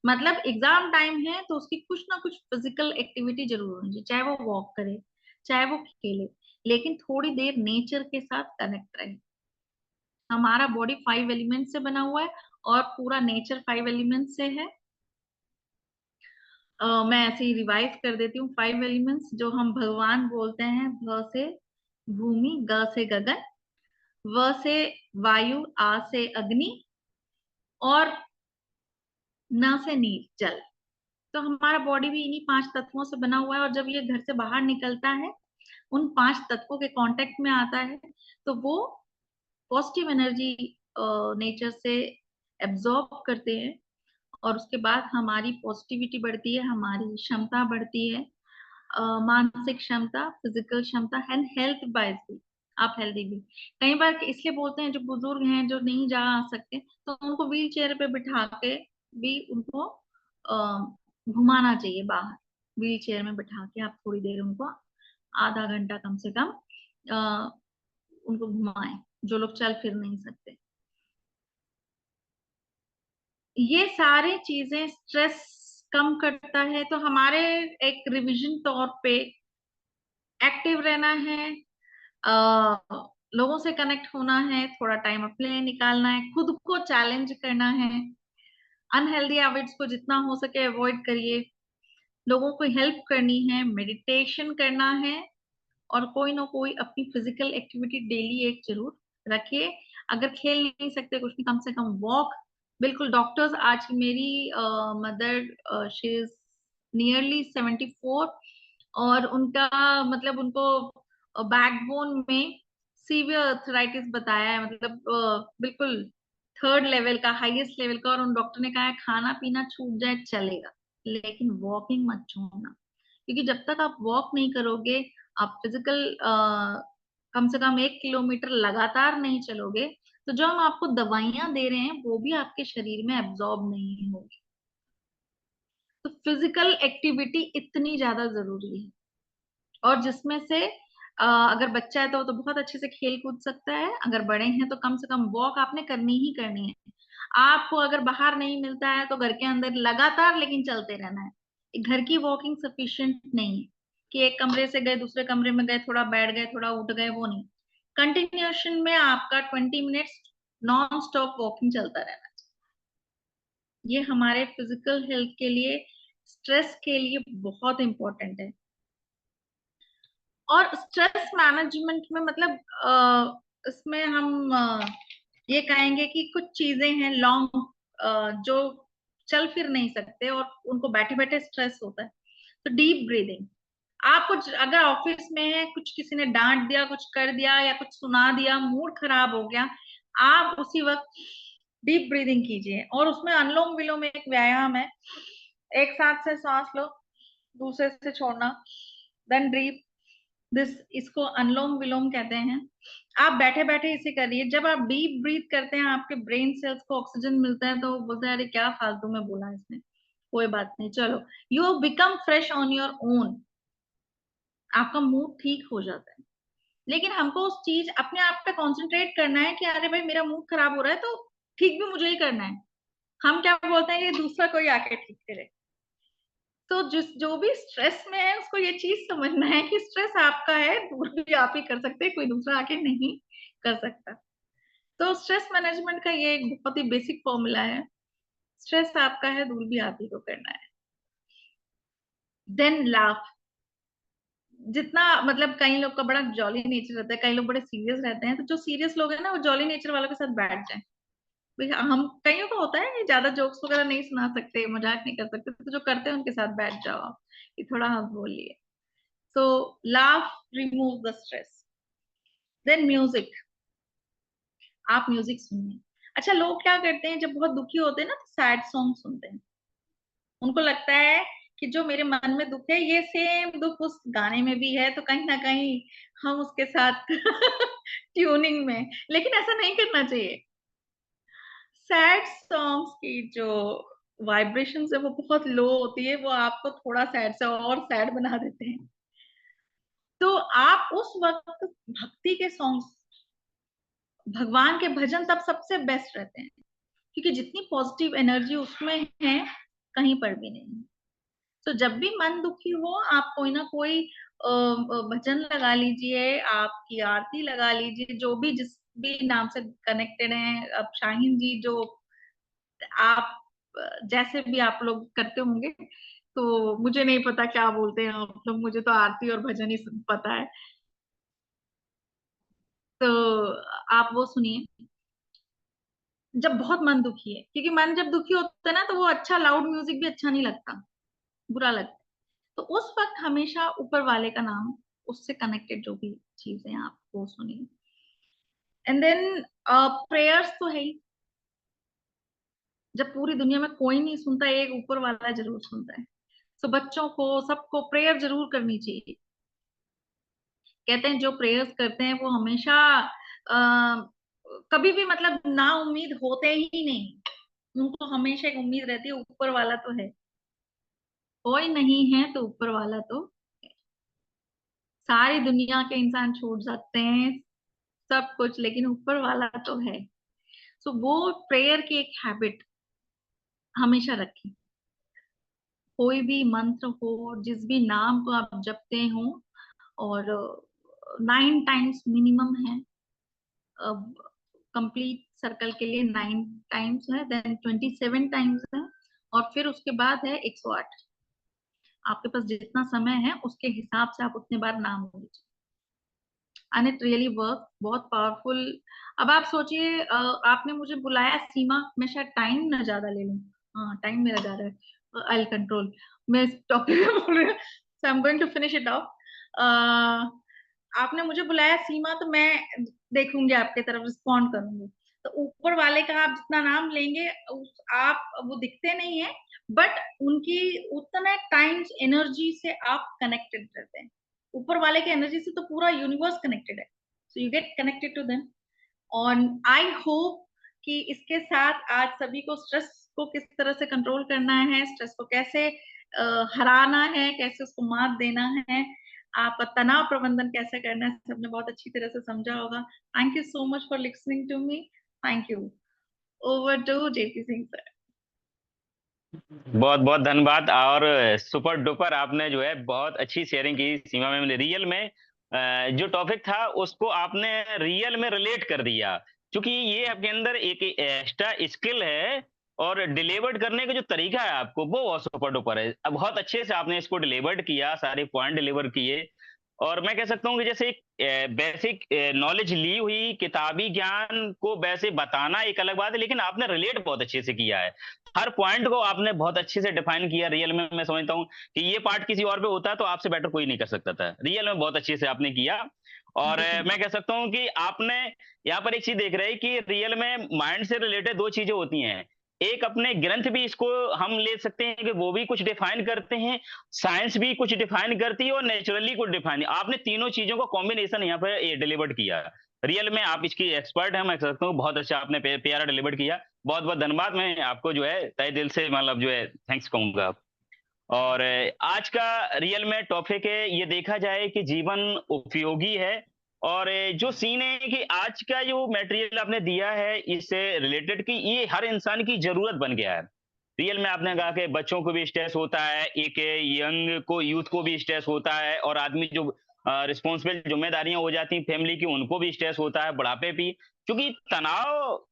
मतलब एग्जाम टाइम है तो उसकी कुछ ना कुछ फिजिकल एक्टिविटी जरूर होनी चाहिए, चाहे वो वॉक करे, चाहे वो खेले, लेकिन थोड़ी देर नेचर के साथ कनेक्ट रहे। हमारा बॉडी 5 एलिमेंट से बना हुआ है और पूरा नेचर 5 एलिमेंट से है। मैं ऐसे ही रिवाइज कर देती हूँ 5 एलिमेंट्स जो हम भगवान बोलते हैं। भ से भूमि, ग से गगन, व से वायु, आ से अग्नि और न से नीर जल। तो हमारा बॉडी भी इन्हीं 5 तत्वों से बना हुआ है, और जब ये घर से बाहर निकलता है उन 5 तत्वों के कांटेक्ट में आता है तो वो पॉजिटिव एनर्जी नेचर से एब्जॉर्ब करते हैं, और उसके बाद हमारी पॉजिटिविटी बढ़ती है, हमारी क्षमता बढ़ती है, मानसिक क्षमता, फिजिकल क्षमता एंड हेल्थ वाइज भी आप हेल्दी भी। कई बार इसलिए बोलते हैं जो बुजुर्ग हैं जो नहीं जा सकते तो उनको व्हील चेयर पे बिठा के भी उनको घुमाना चाहिए बाहर। व्हील चेयर में बिठा के आप थोड़ी देर उनको, आधा घंटा कम से कम उनको घुमाएं, जो लोग चल फिर नहीं सकते। ये सारी चीजें स्ट्रेस कम करता है। तो हमारे एक रिवीजन तौर पे एक्टिव रहना है, लोगों से कनेक्ट होना है, थोड़ा टाइम अपने लिए निकालना है, खुद को चैलेंज करना है, अनहेल्दी हैबिट्स को जितना हो सके अवॉइड करिए, लोगों को हेल्प करनी है, मेडिटेशन करना है, और कोई ना कोई अपनी फिजिकल एक्टिविटी डेली एक जरूर रखिए। अगर खेल नहीं सकते कुछ नहीं, कम से कम वॉक। बिल्कुल डॉक्टर्स, आज मेरी मदर शी इज नियरली 74, और उनका मतलब उनको बैकबोन में सीवियर अर्थराइटिस बताया है, मतलब बिल्कुल 3rd लेवल का, हाईएस्ट लेवल का, और उन डॉक्टर ने कहा है खाना पीना छूट जाए चलेगा लेकिन वॉकिंग मत छोड़ना, क्योंकि जब तक आप वॉक नहीं करोगे, आप फिजिकल कम से कम 1 किलोमीटर लगातार नहीं चलोगे, तो जो हम आपको दवाइयां दे रहे हैं वो भी आपके शरीर में एब्जॉर्ब नहीं होगी। तो फिजिकल एक्टिविटी इतनी ज्यादा जरूरी है, और जिसमें से अगर बच्चा है तो वो तो बहुत अच्छे से खेल कूद सकता है, अगर बड़े हैं तो कम से कम वॉक आपने करनी ही करनी है। आपको अगर बाहर नहीं मिलता है तो घर के अंदर लगातार लेकिन चलते रहना है। घर की वॉकिंग सफिशिएंट नहीं है कि एक कमरे से गए दूसरे कमरे में गए, थोड़ा बैठ गए थोड़ा उठ गए, वो नहीं। कंटिन्यूएशन में आपका 20 मिनट्स नॉन स्टॉप वॉकिंग चलता रहना चाहिए। ये हमारे फिजिकल हेल्थ के लिए, स्ट्रेस के लिए बहुत इंपॉर्टेंट है। और स्ट्रेस मैनेजमेंट में मतलब इसमें हम ये कहेंगे कि कुछ चीजें हैं लॉन्ग, जो चल फिर नहीं सकते और उनको बैठे बैठे स्ट्रेस होता है, तो डीप ब्रीदिंग। आप कुछ अगर ऑफिस में है, कुछ किसी ने डांट दिया, कुछ कर दिया या कुछ सुना दिया, मूड खराब हो गया, आप उसी वक्त डीप ब्रीदिंग कीजिए, और उसमें अनुलोम विलोम एक व्यायाम है। एक साथ से सांस लो, दूसरे से छोड़ना, देन ब्रीथ दिस, इसको अनुलोम विलोम कहते हैं। आप बैठे बैठे इसे करिए। जब आप डीप ब्रीथ करते हैं आपके ब्रेन सेल्स को ऑक्सीजन मिलता है, तो वो बोलते हैं अरे क्या फालतू में बोला इसने, कोई बात नहीं, चलो you become fresh on your own, आपका मूड ठीक हो जाता है। लेकिन हमको उस चीज अपने आप पे कंसंट्रेट करना है कि अरे भाई मेरा मूड खराब हो रहा है तो ठीक भी मुझे ही करना है। हम क्या बोलते हैं कि दूसरा कोई आके ठीक करे। तो जिस जो भी स्ट्रेस में है उसको ये चीज समझना है कि स्ट्रेस आपका है, दूर भी आप ही कर सकते हैं, कोई दूसरा आके नहीं कर सकता। तो स्ट्रेस मैनेजमेंट का ये एक बहुत ही बेसिक फॉर्मूला है, स्ट्रेस आपका है, दूर भी आप ही को करना है। Then laugh. जितना मतलब कई लोग का बड़ा जॉली नेचर रहता है, कई लोग बड़े सीरियस रहते हैं, तो जो सीरियस लोग हैं ना वो जॉली नेचर वालों के साथ बैठ जाए। हम कईयों को होता है कि ज्यादा जोक्स वगैरह नहीं सुना सकते, मजाक नहीं कर सकते, तो जो करते हैं उनके साथ बैठ जाओ आप, कि थोड़ा हंस बोलिए। So laugh remove the stress. Then music, आप म्यूजिक सुनिए। अच्छा, लोग क्या करते हैं जब बहुत दुखी होते हैं ना तो सैड सॉन्ग सुनते हैं। उनको लगता है कि जो मेरे मन में दुख है ये सेम दुख उस गाने में भी है, तो कहीं ना कहीं हम उसके साथ ट्यूनिंग में, लेकिन ऐसा नहीं करना चाहिए। सैड सॉन्ग्स की जो वाइब्रेशन है वो बहुत लो होती है, वो आपको थोड़ा सैड से और सैड बना देते हैं। तो आप उस वक्त भक्ति के सॉन्ग्स, भगवान के भजन तब सबसे बेस्ट रहते हैं, क्योंकि जितनी पॉजिटिव एनर्जी उसमें है कहीं पर भी नहीं। तो जब भी मन दुखी हो आप कोई ना कोई भजन लगा लीजिए, आपकी आरती लगा लीजिए, जो भी जिस भी नाम से कनेक्टेड हैं। अब शाहीन जी, जो आप जैसे भी आप लोग करते होंगे, तो मुझे नहीं पता क्या बोलते हैं आप लोग, मुझे तो आरती और भजन ही पता है। तो आप वो सुनिए, जब बहुत मन दुखी है, क्योंकि मन जब दुखी होता है ना, तो वो अच्छा लाउड म्यूजिक भी अच्छा नहीं लगता, बुरा लगता है। तो उस वक्त हमेशा ऊपर वाले का नाम, उससे कनेक्टेड जो भी चीजें हैं आप वो सुनिए। एंड देन प्रेयर्स तो है ही, जब पूरी दुनिया में कोई नहीं सुनता, एक ऊपर वाला जरूर सुनता है। तो बच्चों को, सबको प्रेयर जरूर करनी चाहिए। कहते हैं जो प्रेयर्स करते हैं वो हमेशा कभी भी मतलब ना उम्मीद होते ही नहीं, उनको हमेशा एक उम्मीद रहती है, ऊपर वाला तो है। कोई नहीं है तो ऊपर वाला तो है। सारी दुनिया के इंसान छूट सकते हैं, सब कुछ, लेकिन ऊपर वाला तो है। सो वो प्रेयर की एक हैबिट हमेशा रखें। कोई भी मंत्र हो, जिस भी नाम को आप जपते हो, और 9 टाइम्स मिनिमम है, कंप्लीट सर्कल के लिए 9 टाइम्स है, देन 27 टाइम्स है, और फिर उसके बाद है 108। आपके पास जितना समय है उसके हिसाब से आप उतने बार नाम लीजिए, एंड इट रियली वर्क, बहुत पावरफुल। अब आप सोचिए, आपने मुझे बुलाया सीमा, मैं शायद टाइम ना ज्यादा ले लूं। हाँ, टाइम मेरा जा रहा है, आई कंट्रोल। मैं इस टॉपिक में बोल रही हूँ, so I am going to finish it off. आपने मुझे बुलाया सीमा, तो मैं देखूंगी, आपके तरफ रिस्पॉन्ड करूंगी। तो ऊपर वाले का आप जितना नाम लेंगे, आप वो दिखते नहीं है, बट उनकी उतना टाइम्स एनर्जी से आप कनेक्टेड रहते हैं। ऊपर वाले की एनर्जी से तो पूरा यूनिवर्स कनेक्टेड है, so you get connected to them. और आई होप कि इसके साथ आज सभी को स्ट्रेस को किस तरह से कंट्रोल करना है, स्ट्रेस को कैसे हराना है, कैसे उसको मात देना है, आपका तनाव प्रबंधन कैसे करना है, सबने बहुत अच्छी तरह से समझा होगा। Thank you so much for listening to me. Thank you. Over to JP Singh sir. बहुत बहुत धन्यवाद। और सुपर डुपर आपने जो है बहुत अच्छी शेयरिंग की सीमा मैम ने। रियल में जो टॉपिक था उसको आपने रियल में रिलेट कर दिया, क्योंकि ये आपके अंदर एक एक्स्ट्रा स्किल है, और डिलीवर्ड करने का जो तरीका है आपको वो बहुत सुपर डुपर है। अब बहुत अच्छे से आपने इसको डिलीवर्ड किया, सारे पॉइंट डिलीवर किए। और मैं कह सकता हूँ कि जैसे एक बेसिक नॉलेज ली हुई किताबी ज्ञान को वैसे बताना एक अलग बात है, लेकिन आपने रिलेट बहुत अच्छे से किया है। हर पॉइंट को आपने बहुत अच्छे से डिफाइन किया। रियल में मैं समझता हूँ कि ये पार्ट किसी और पे होता तो आपसे बेटर कोई नहीं कर सकता था। रियल में बहुत अच्छे से आपने किया। और मैं कह सकता हूँ कि आपने यहाँ पर एक चीज देख रहे हैं कि रियल में माइंड से रिलेटेड दो चीजें होती हैं। एक अपने ग्रंथ भी इसको हम ले सकते हैं कि वो भी कुछ डिफाइन करते हैं, साइंस भी कुछ डिफाइन करती है, और नेचुरली कुछ डिफाइन। आपने तीनों चीजों का कॉम्बिनेशन यहाँ पर डिलीवर्ड किया। रियल में आप इसकी एक्सपर्ट हैं, मैं कह सकता हूँ। बहुत अच्छा आपने प्यारा डिलीवर्ड किया। बहुत बहुत धन्यवाद। मैं आपको जो है तहे दिल से मतलब जो है थैंक्स कहूंगा। और आज का रियल में टॉपिक है, ये देखा जाए कि जीवन उपयोगी है। और जो सीन है कि आज का जो मटेरियल आपने दिया है इससे रिलेटेड, कि ये हर इंसान की जरूरत बन गया है। रियल में आपने कहा कि बच्चों को भी स्ट्रेस होता है, एक यंग को, यूथ को भी स्ट्रेस होता है, और आदमी जो रिस्पॉन्सिबल जिम्मेदारियां हो जाती हैं फैमिली की, उनको भी स्ट्रेस होता है, बुढ़ापे भी। क्योंकि तनाव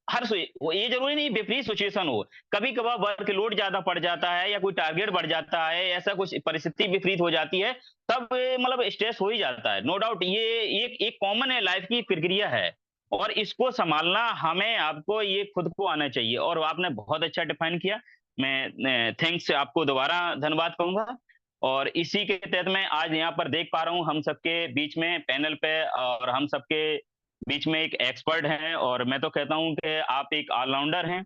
ये जरूरी नहीं विपरीत सिचुएशन हो, कभी कभार वर्कलोड ज्यादा पड़ जाता है या कोई टारगेट बढ़ जाता है, ऐसा कुछ परिस्थिति विपरीत हो जाती है, तब मतलब स्ट्रेस हो ही जाता है। नो डाउट ये एक कॉमन है, लाइफ की प्रक्रिया है। और इसको संभालना हमें, आपको ये खुद को आना चाहिए, और आपने बहुत अच्छा डिफाइन किया। मैं थैंक्स आपको दोबारा धन्यवाद कहूंगा। और इसी के तहत मैं आज यहाँ पर देख पा रहा हूँ हम सबके बीच में पैनल पे, और हम सबके बीच में एक एक्सपर्ट हैं, और मैं तो कहता हूँ कि आप एक ऑलराउंडर हैं।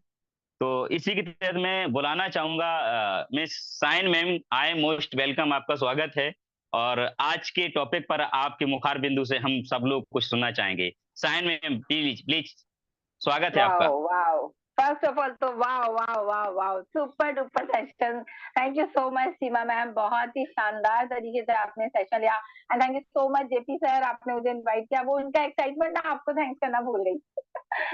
तो इसी के तहत मैं बुलाना चाहूंगा miss Sain ma'am. I most welcome, आपका स्वागत है। और आज के टॉपिक पर आपके मुखार बिंदु से हम सब लोग कुछ सुनना चाहेंगे। साइन मैम प्लीज प्लीज, स्वागत है आपका। Wow wow, first of all तो wow wow wow wow, super duper session. Thank you so much Seema ma'am, बहुत ही शानदार तरीके से आपने सेशन लिया। And thank you so much JP sir, आपने मुझे इनवाइट किया। वो उनका एक्साइटमेंट ना आपको थैंक्स करना भूल गई।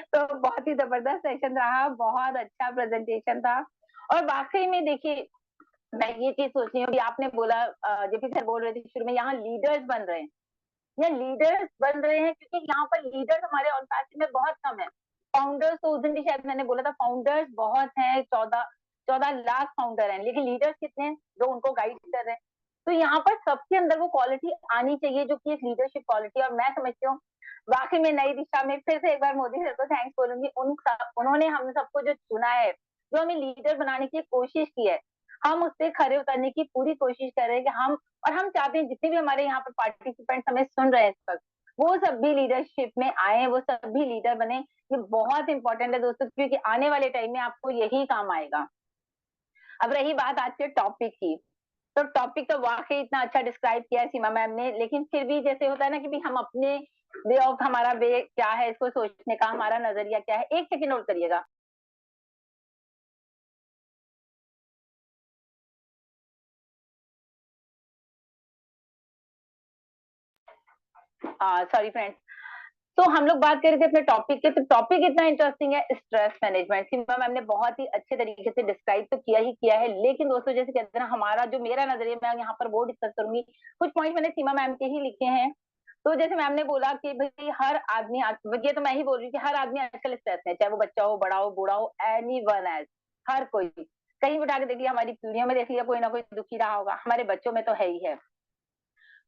तो बहुत ही जबरदस्त सेशन रहा, बहुत अच्छा प्रेजेंटेशन था। और वाकई में देखिए, मैं ये चीज सोच रही हूँ कि आपने बोला, जेपी सर बोल रहे थे शुरू में, यहाँ लीडर्स बन रहे हैं, या लीडर्स बन रहे हैं, क्योंकि यहाँ पर लीडर्स हमारे ऑनपैसी में बहुत कम है। फाउंडर्स तो उस दिन भी शायद मैंने बोला था, फाउंडर्स बहुत हैं, 14 लाख फाउंडर हैं, लेकिन लीडर्स कितने हैं जो उनको गाइड कर रहे हैं। तो यहाँ पर सबके अंदर वो क्वालिटी आनी चाहिए जो कि एक लीडरशिप क्वालिटी। और मैं समझती हूँ वाकई में नई दिशा में फिर से एक बार मोदी सर को थैंक्स बोलूंगी। उन्होंने हम सबको जो चुना है, जो हमें लीडर बनाने की कोशिश की है, हम उससे खरे उतरने की पूरी कोशिश कर रहे हैं कि हम चाहते हैं जितने भी हमारे यहाँ पर पार्टिसिपेंट्स हमें सुन रहे हैं इस वक्त, वो सब भी लीडरशिप में आए, वो सब भी लीडर बने। ये बहुत इंपॉर्टेंट है दोस्तों, क्योंकि आने वाले टाइम में आपको यही काम आएगा। अब रही बात आज के टॉपिक की, तो टॉपिक तो वाकई इतना अच्छा डिस्क्राइब किया है सीमा मैम ने, लेकिन फिर भी जैसे होता है ना कि भी हम अपने वे ऑफ, हमारा वे क्या है इसको सोचने का, हमारा नजरिया क्या है। एक सेकंड नोट करिएगा। Sorry friends. तो हम लोग बात कर रहे थे अपने टॉपिक के, तो टॉपिक इतना इंटरेस्टिंग है, स्ट्रेस मैनेजमेंट। सीमा मैम ने बहुत ही अच्छे तरीके से डिस्क्राइब तो किया ही किया है, लेकिन दोस्तों जैसे कहते हैं ना, हमारा जो मेरा नजरिया, मैं यहाँ पर वो डिस्कस करूंगी। कुछ पॉइंट मैंने सीमा मैम के ही लिखे हैं। तो जैसे मैम ने बोला कि भाई हर आदमी, ये तो मैं ही बोल रही हूँ कि हर आदमी आजकल स्ट्रेस में, चाहे वो बच्चा हो, बड़ा हो, बूढ़ा हो, एनी वन एज, हर कोई। कहीं उठा के देख लिया, हमारी पीढ़ियों में देख लिया, कोई ना कोई दुखी रहा होगा, हमारे बच्चों में तो है ही है।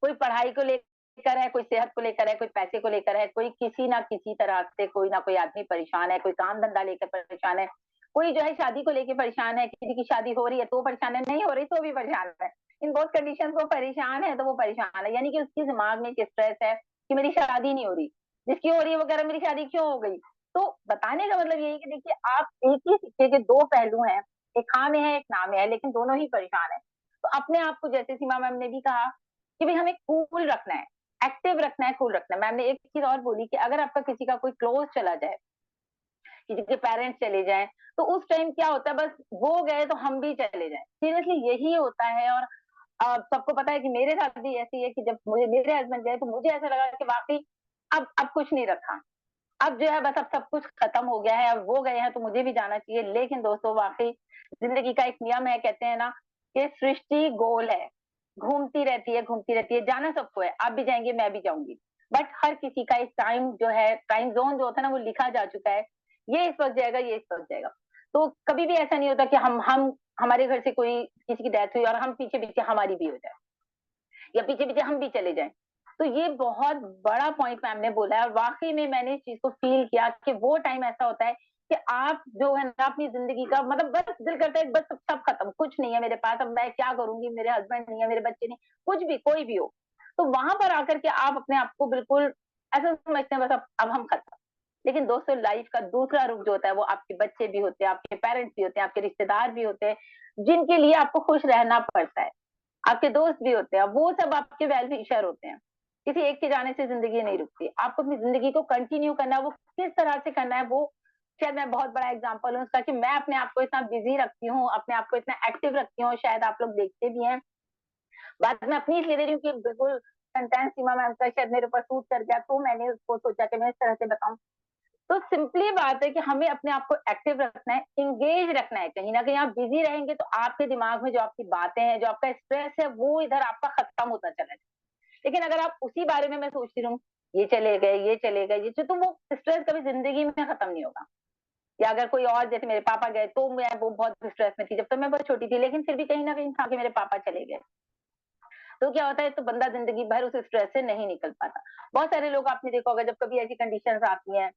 कोई पढ़ाई को लेकर है, कोई सेहत को लेकर है, कोई पैसे को लेकर है, कोई किसी ना किसी तरह से कोई ना कोई आदमी परेशान है, कोई काम धंधा लेकर परेशान है, कोई जो है शादी को लेकर परेशान है, किसी की शादी हो रही है तो परेशान है, नहीं हो रही तो भी परेशान है। इन बहुत कंडीशन वो परेशान है तो वो परेशान है, यानी कि उसके दिमाग में स्ट्रेस है कि मेरी शादी नहीं हो रही, जिसकी हो रही है वो कह रहा है मेरी शादी क्यों हो गई। तो बताने का मतलब यही कि देखिए, आप एक ही सिक्के के दो पहलू हैं, एक हाँ में है एक ना में है, लेकिन दोनों ही परेशान है। तो अपने आप को, जैसे सीमा मैम ने भी कहा कि भाई हमें कूल रखना है, एक्टिव रखना है, कूल रखना है। मैम ने एक चीज और बोली कि अगर आपका किसी का कोई क्लोज चला जाए, किसी के पेरेंट्स चले जाए, तो उस टाइम क्या होता है, बस वो गए तो हम भी चले जाए, सीरियसली यही होता है। और सबको पता है कि मेरे साथ भी ऐसी है कि जब मुझे मेरे हस्बैंड गए तो मुझे ऐसा लगा कि वाकई अब कुछ नहीं रखा, अब जो है बस अब सब कुछ खत्म हो गया है, अब वो गए हैं तो मुझे भी जाना चाहिए। लेकिन दोस्तों वाकई जिंदगी का एक नियम है, कहते हैं ना कि सृष्टि गोल है, घूमती रहती है, घूमती रहती है, जाना सबको है, आप भी जाएंगे मैं भी जाऊंगी, बट हर किसी का एक टाइम जो है, टाइम जोन जो होता है ना, वो लिखा जा चुका है, ये इस वक्त जाएगा, ये इस वक्त जाएगा। तो कभी भी ऐसा नहीं होता कि हम हमारे घर से कोई किसी की डेथ हुई और हम पीछे पीछे हमारी भी हो जाए, या पीछे पीछे हम भी चले जाएं। तो ये बहुत बड़ा पॉइंट मैम ने बोला है, और वाकई में मैंने इस चीज को फील किया कि वो टाइम ऐसा होता है कि आप जो है ना अपनी जिंदगी का मतलब बस दिल करता है बस सब खत्म, कुछ नहीं है मेरे पास, अब मैं क्या करूंगी, मेरे हस्बैंड नहीं है, मेरे बच्चे नहीं, कुछ भी कोई भी हो। तो वहां पर आकर के आप अपने आप को बिल्कुल ऐसा समझते हैं बस अब हम खत्म। लेकिन दोस्तों लाइफ का दूसरा रूप जो होता है, वो आपके बच्चे भी होते हैं, आपके पेरेंट्स भी होते हैं, आपके रिश्तेदार भी होते हैं, जिनके लिए आपको खुश रहना पड़ता है, आपके दोस्त भी होते हैं, वो सब आपके वेल विशर होते हैं। किसी एक के जाने से जिंदगी नहीं रुकती, आपको अपनी जिंदगी को कंटिन्यू करना है, वो किस तरह से करना है, वो शायद मैं बहुत बड़ा एग्जांपल हूँ उसका कि मैं अपने आप को इतना बिजी रखती हूँ, अपने आप को इतना एक्टिव रखती हूँ, शायद आप लोग देखते भी हैं। बात मैं अपनी इसलिए दे रही हूँ कि बिल्कुल सेंटेंस सीमा मैम का शायद मेरे ऊपर सूट कर गया, तो मैंने उसको सोचा कि मैं इस तरह से बताऊं। तो सिंपली बात है कि हमें अपने आप को एक्टिव रखना है, इंगेज रखना है। कहीं ना कहीं आप बिजी रहेंगे तो आपके दिमाग में जो आपकी बातें हैं, जो आपका स्ट्रेस है, वो इधर आपका खत्म होता चला जाए। लेकिन अगर आप उसी बारे में मैं सोचती रहूं, ये चले गए, ये चले गए, ये तो वो स्ट्रेस कभी जिंदगी में खत्म नहीं होगा। या अगर कोई और, जैसे मेरे पापा गए तो मैं वो बहुत स्ट्रेस में थी जब तक मैं बहुत छोटी थी, लेकिन फिर भी कहीं ना कहीं था कि मेरे पापा चले गए। तो क्या होता है, तो बंदा जिंदगी भर उस स्ट्रेस से नहीं निकल पाता। बहुत सारे लोग आपने देखा होगा, जब कभी ऐसी कंडीशंस आती हैं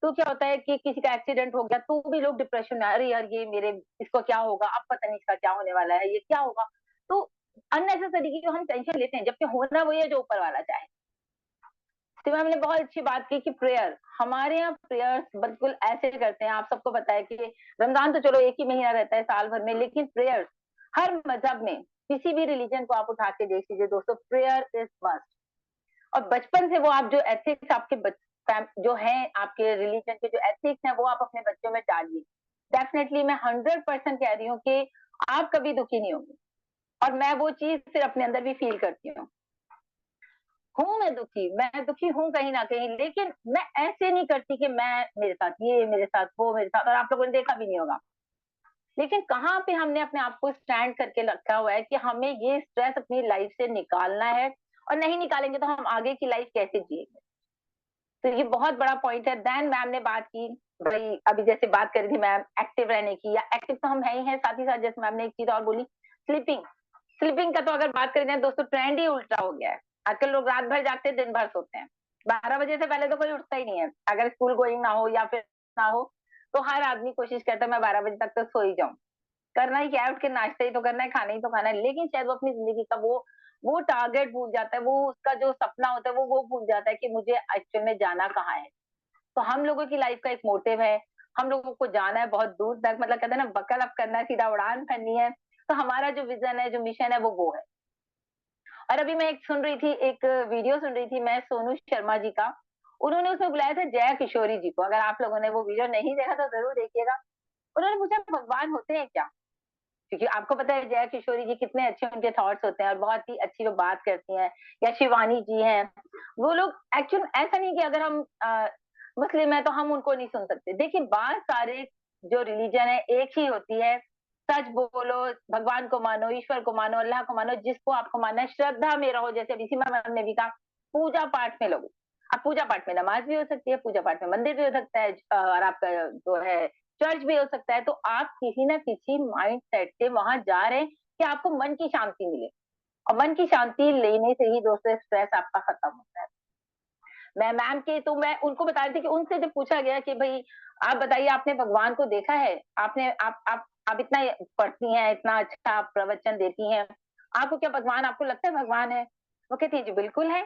तो क्या होता है कि किसी का एक्सीडेंट हो गया तो भी लोग डिप्रेशन में, अरे यार ये मेरे, इसको क्या होगा, अब पता नहीं इसका क्या होने वाला है, ये क्या होगा। तो अननेसेसरी की जो हम टेंशन लेते हैं, जबकि होना वही है जो ऊपर वाला चाहे। तो मैम ने बहुत अच्छी बात की कि प्रेयर, हमारे यहाँ प्रेयर्स बिल्कुल ऐसे करते हैं, आप सबको पता है कि रमजान तो चलो एक ही महीना रहता है साल भर में, लेकिन प्रेयर्स हर मजहब में, किसी भी रिलीजन को आप उठा के देख लीजिए दोस्तों, प्रेयर इज मस्ट। और बचपन से वो आप जो एथिक्स आपके जो है आपके रिलीजन के जो एथिक्स हैं, वो आप अपने बच्चों में डालिए। डेफिनेटली मैं 100% कह रही हूँ कि आप कभी दुखी नहीं होंगे, और मैं वो चीज फिर अपने अंदर भी फील करती हूँ। मैं दुखी हूँ कहीं ना कहीं, लेकिन मैं ऐसे नहीं करती कि मैं, मेरे साथ ये, मेरे साथ वो, मेरे साथ, और आप लोगों ने देखा भी नहीं होगा। लेकिन कहाँ पे हमने अपने आप को स्टैंड करके रखा हुआ है कि हमें ये स्ट्रेस अपनी लाइफ से निकालना है, और नहीं निकालेंगे तो हम आगे की लाइफ कैसे जिएंगे। तो ये बहुत बड़ा पॉइंट है। देन मैम ने बात की, भाई अभी जैसे बात कर रही थी मैम एक्टिव रहने की, या एक्टिव तो हम है ही है, साथ ही साथ जैसे मैम ने एक चीज और बोली, स्लीपिंग। स्लीपिंग का तो अगर बात करें दोस्तों, ट्रेंड ही उल्टा हो गया है। आजकल लोग रात भर जागते हैं, दिन भर सोते हैं। 12 बजे से पहले तो कोई उठता ही नहीं है, अगर स्कूल गोइंग ना हो या फिर ना हो, तो हर आदमी कोशिश करता है मैं 12 बजे तक तो सो ही जाऊँ। करना ही क्या है, उठ के नाश्ता ही तो करना है, खाना ही तो खाना है। लेकिन शायद वो अपनी ज़िंदगी का वो टारगेट भूल जाता है, वो उसका जो सपना होता है वो भूल जाता है कि मुझे एक्चुअल में जाना कहाँ है। तो हम लोगों की लाइफ का एक मोटिव है, हम लोगों को जाना है बहुत दूर तक, मतलब कहते हैं ना बकल अप करना है, सीधा उड़ान भरनी है। तो हमारा जो विज़न है, जो मिशन है वो है। और अभी मैं एक वीडियो सुन रही थी मैं सोनू शर्मा जी का। उन्होंने उसमें बुलाया था जया किशोरी जी को, अगर आप लोगों ने वो वीडियो नहीं देखा तो ज़रूर देखिएगा। उन्होंने पूछा भगवान होते हैं क्या? क्योंकि आपको पता है जया किशोरी जी कितने अच्छे उनके थॉट्स होते हैं और बहुत ही अच्छी वो बात करती हैं, या शिवानी जी हैं। वो लोग एक्चुअल ऐसा नहीं कि अगर हम मुस्लिम हैं तो हम उनको नहीं सुन सकते। देखिए बात सारे जो रिलीजन है एक ही होती है। सच बोलो, भगवान को मानो, ईश्वर को मानो, अल्लाह को मानो, जिसको आपको मानना है, श्रद्धा में रहो। जैसे अभी सीमा मैम ने भी कहा, पूजा पाठ में लगो। अब पूजा पाठ में नमाज भी हो सकती है, पूजा पाठ में मंदिर भी हो सकता है, और आपका जो है चर्च भी हो सकता है। तो आप किसी ना किसी माइंड सेट से वहां जा रहे हैं कि आपको मन की शांति मिले, और मन की शांति लेने से ही दोस्तों स्ट्रेस आपका खत्म होता है। मैं उनको बता रही थी कि उनसे जब पूछा गया कि भाई आप बताइए, आपने भगवान को देखा है? आपने आप इतना पढ़ती हैं, इतना अच्छा आप प्रवचन देती हैं, आपको क्या भगवान, आपको लगता है भगवान है? वो कहती है जी बिल्कुल है।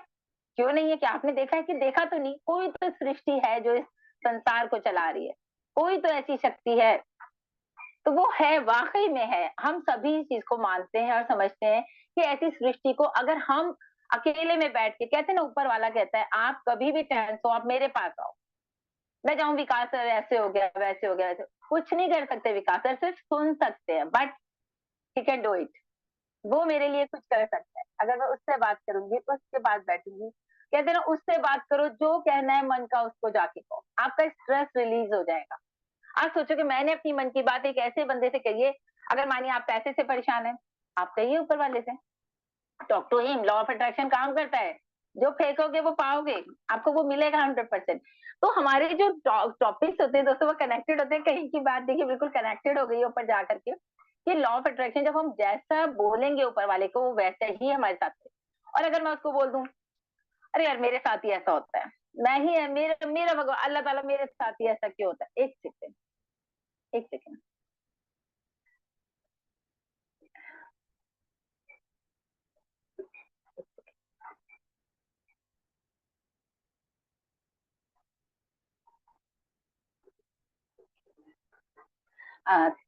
क्यों नहीं है, क्या आपने देखा है? कि देखा तो नहीं, कोई तो सृष्टि है जो इस संसार को चला रही है, कोई तो ऐसी शक्ति है। तो वो है, वाक़ई में है। हम सभी इस चीज़ को मानते हैं और समझते हैं कि ऐसी सृष्टि को अगर हम अकेले में बैठ के, कहते हैं ना ऊपर वाला कहता है आप कभी भी टेंस हो आप मेरे पास आओ। मैं जाऊँ विकास सर ऐसे हो गया, वैसे हो गया, वैसे कुछ नहीं कर सकते विकास सर, सिर्फ सुन सकते हैं, but he can do it. वो मेरे लिए कुछ कर सकता है। अगर मैं उससे बात करूँगी, उसके पास बैठूँगी, कहते हैं ना उससे बात करो, जो कहना है मन का उसको जाके कहो। आपका स्ट्रेस रिलीज़ हो जाएगा। आप सोचो कि मैंने अपनी मन की बात एक ऐसे बंदे से कही है, अगर मानिए आप पैसे से परेशान हैं, आप कहिए ऊपर वाले से, talk to him. Law of attraction काम करता है, जो फेंकोगे वो पाओगे, आपको वो मिलेगा 100%। तो हमारे जो टॉपिक्स होते हैं दोस्तों वो कनेक्टेड होते हैं। कहीं की बात देखिए बिल्कुल कनेक्टेड हो गई है ऊपर जा करके, कि लॉ ऑफ अट्रैक्शन जब हम जैसा बोलेंगे ऊपर वाले को वो वैसा ही हमारे साथ है। और अगर मैं उसको बोल दूं अरे यार मेरे साथ ही ऐसा होता है, मैं ही है, मेरा मेरा भगवान अल्लाह ताला मेरे साथ ही ऐसा क्यों होता है, एक सेकेंड, एक सेकेंड।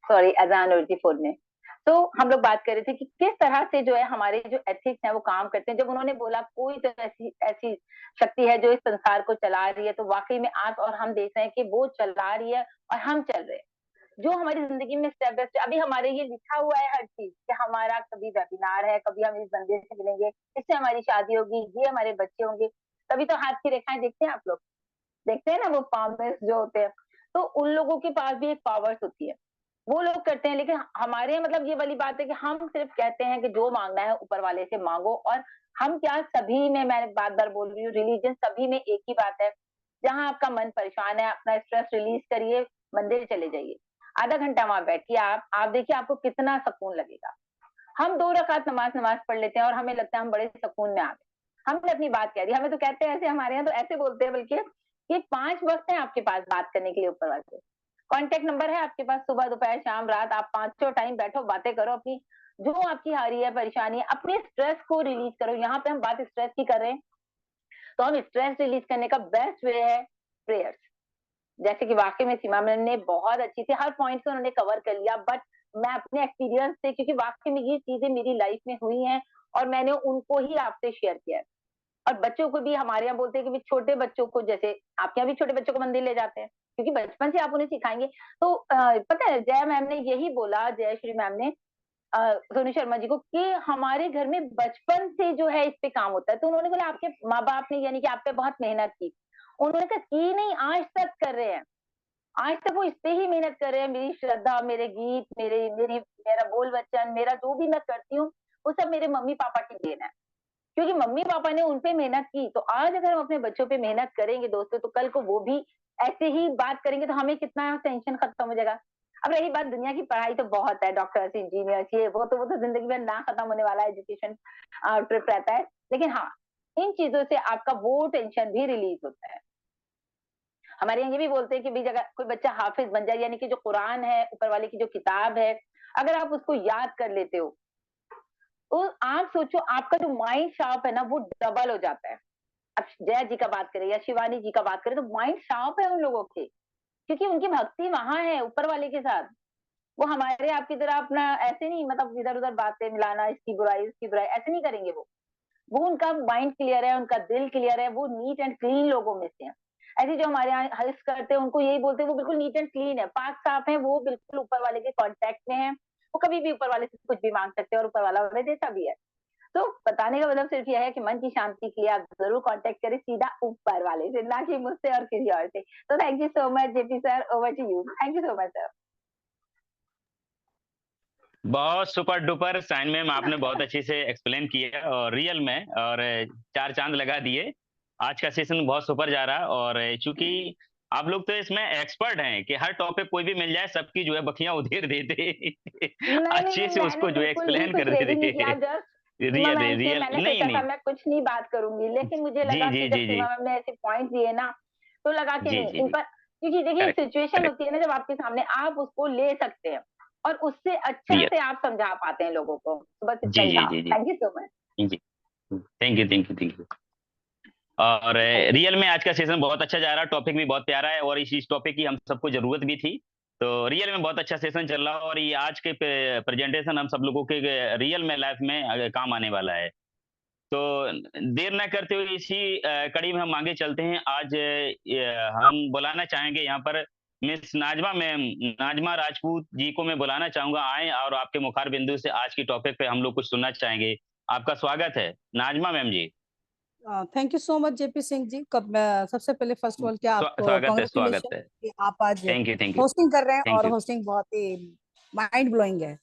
सॉरी अजान हो रही थी फोन में। तो हम लोग बात कर रहे थे कि किस तरह से जो है हमारे जो एथिक्स हैं वो काम करते हैं। जब उन्होंने बोला कोई तो ऐसी ऐसी शक्ति है जो इस संसार को चला रही है, तो वाकई में आज और हम देख रहे हैं कि वो चला रही है और हम चल रहे हैं। जो हमारी जिंदगी में स्टेप बाय स्टेप अभी हमारे ये लिखा हुआ है हर चीज, कि हमारा कभी वेबिनार है, कभी हम इस बंदे से मिलेंगे, इससे हमारी शादी होगी, ये हमारे बच्चे होंगे। तभी तो हाथ की रेखाएं देखते हैं आप लोग, देखते हैं ना वो पामर्स जो होते हैं। तो उन लोगों के पास भी एक पावर्स होती है, वो लोग करते हैं। लेकिन हमारे यहाँ मतलब ये वाली बात है कि हम सिर्फ कहते हैं कि जो मांगना है ऊपर वाले से मांगो। और हम क्या, सभी में, मैं बार बार बोल रही हूँ, रिलीजन सभी में एक ही बात है। जहां आपका मन परेशान है, अपना स्ट्रेस रिलीज करिए, मंदिर चले जाइए, आधा घंटा वहां बैठिए, आप देखिए आपको कितना सुकून लगेगा। हम 2 रकात नमाज नमाज पढ़ लेते हैं और हमें लगता है हम बड़े सुकून में आ गए। हमने अपनी बात कह दी, हमें तो कहते हैं ऐसे, हमारे यहाँ तो ऐसे बोलते हैं बल्कि, कि 5 वक्त है आपके पास बात करने के लिए ऊपर वाले से। कॉन्टेक्ट नंबर है आपके पास, सुबह दोपहर शाम रात, आप पांचों टाइम बैठो, बातें करो अपनी, जो आपकी आ रही है परेशानी है, अपने स्ट्रेस को रिलीज करो। यहाँ पे हम बात स्ट्रेस की कर रहे हैं, तो हम स्ट्रेस रिलीज करने का बेस्ट वे है प्रेयर्स। जैसे कि वाकई में सीमा मैम ने बहुत अच्छी थी, हर पॉइंट को उन्होंने कवर कर लिया, बट मैं अपने एक्सपीरियंस से, क्योंकि वाकई में ये चीजें मेरी लाइफ में हुई हैं और मैंने उनको ही आपसे शेयर किया है। और बच्चों को भी हमारे यहाँ बोलते हैं कि छोटे बच्चों को, जैसे आपके यहाँ भी छोटे बच्चों को मंदिर ले जाते हैं, क्योंकि बचपन से आप उन्हें सिखाएंगे। तो पता है जया मैम ने यही बोला, जय श्री मैम ने सोनू शर्मा जी को, कि हमारे घर में बचपन से जो है इस पे काम होता है। तो उन्होंने बोला आपके माँ बाप ने, यानी कि आप पे बहुत मेहनत की। उन्होंने कहा की नहीं, आज तक कर रहे हैं, आज तक वो इस पे ही मेहनत कर रहे हैं। मेरी श्रद्धा, मेरे गीत, मेरा बोल वचन, मेरा जो भी मैं करती हूँ, वो सब मेरे मम्मी पापा की देन है, क्योंकि मम्मी पापा ने उन पे मेहनत की। तो आज अगर हम अपने बच्चों पे मेहनत करेंगे दोस्तों, तो कल को वो भी ऐसे ही बात करेंगे, तो हमें कितना टेंशन खत्म हो जाएगा। अब रही बात दुनिया की, पढ़ाई तो बहुत है, डॉक्टर्स, इंजीनियर्स, ये वो तो जिंदगी में ना खत्म होने वाला एजुकेशन ट्रिप रहता है। लेकिन हाँ, इन चीजों से आपका वो टेंशन भी रिलीज होता है। हमारे यहाँ ये भी बोलते हैं कि भाई अगर कोई बच्चा हाफिज बन जाए, यानी कि जो कुरान है, ऊपर वाले की जो किताब है, अगर आप उसको याद कर लेते हो तो आप सोचो आपका जो माइंड शार्प है ना वो डबल हो जाता है। अब जया जी का बात करें या शिवानी जी का बात करें तो माइंड शार्प है उन लोगों के, क्योंकि उनकी भक्ति वहां है ऊपर वाले के साथ। वो हमारे आपकी तरह अपना ऐसे नहीं, मतलब इधर उधर बातें मिलाना, इसकी बुराई ऐसे नहीं करेंगे वो उनका माइंड क्लियर है, उनका दिल क्लियर है, वो नीट एंड क्लीन लोगों में से है। ऐसे जो हमारे यहाँ हेल्प करते हैं उनको यही बोलते हैं वो बिल्कुल नीट एंड क्लीन है, पाक साफ है, वो बिल्कुल ऊपर वाले के कांटेक्ट में है, वो कभी भी ऊपर वाले से कुछ भी मांग सकते हैं और ऊपर वाला उन्हें देता भी है। तो बताने का मतलब सिर्फ यह है कि मन की शांति के लिए आप जरूर कांटेक्ट करें सीधा ऊपर वाले से, ना कि मुझसे और किसी और से। तो thank you so much JP sir, over to you. Thank you so much sir. बहुत सुपर डुपर साइन मैम, आपने बहुत अच्छे से एक्सप्लेन किया और रियल में और 4 चांद लगा दिए। आज का सेशन बहुत सुपर जा रहा और चूंकि आप लोग तो इसमें एक्सपर्ट हैं कि हर टॉपिक कोई भी मिल जाए सबकी जो है बखियां उधेर देते अच्छे से उसको जो है एक्सप्लेन कर देते। सीमा रियल मैम से रियल मैंने नहीं सोचा था नहीं। मैं कुछ नहीं बात करूंगी, लेकिन मुझे जी लगा जी कि जब जी जी सीमा मैम ने ऐसे पॉइंट दिए ना तो लगा कि जी नहीं जी इन जी। पर, क्योंकि देखिए करेक्ट सिचुएशन करेक्ट। होती है ना जब आपके सामने आप उसको ले सकते हैं और उससे अच्छा रियल। से आप समझा पाते हैं लोगों को। तो बस इतना जी ही जी था। जी जी थैंक यू सो मच। जी। Thank you thank you thank you. और रियल में आज का सेशन बहुत अच्छा जा रहा है, टॉपिक भी बहुत प्यारा है और इस टॉपिक की हम सबको जरूरत भी थी। तो रियल में बहुत अच्छा सेशन चल रहा है और ये आज के प्रेजेंटेशन हम सब लोगों के रियल में लाइफ में काम आने वाला है। तो देर ना करते हुए इसी कड़ी में हम आगे चलते हैं। आज हम बुलाना चाहेंगे यहाँ पर मिस नाजमा मैम, नाजमा राजपूत जी को मैं बुलाना चाहूंगा, आए और आपके मुखार बिंदु से आज की टॉपिक पे हम लोग कुछ सुनना चाहेंगे। आपका स्वागत है Najma ma'am ji. Thank you so much JP Singh ji. सबसे पहले फर्स्ट ऑफ ऑल क्या आपको स्वागत है स्वागत कॉन्ग्रेचुलेशन है। कि आप आज थैंक यू होस्टिंग कर रहे हैं थैंक और यू होस्टिंग बहुत ही माइंड ब्लोइंग है।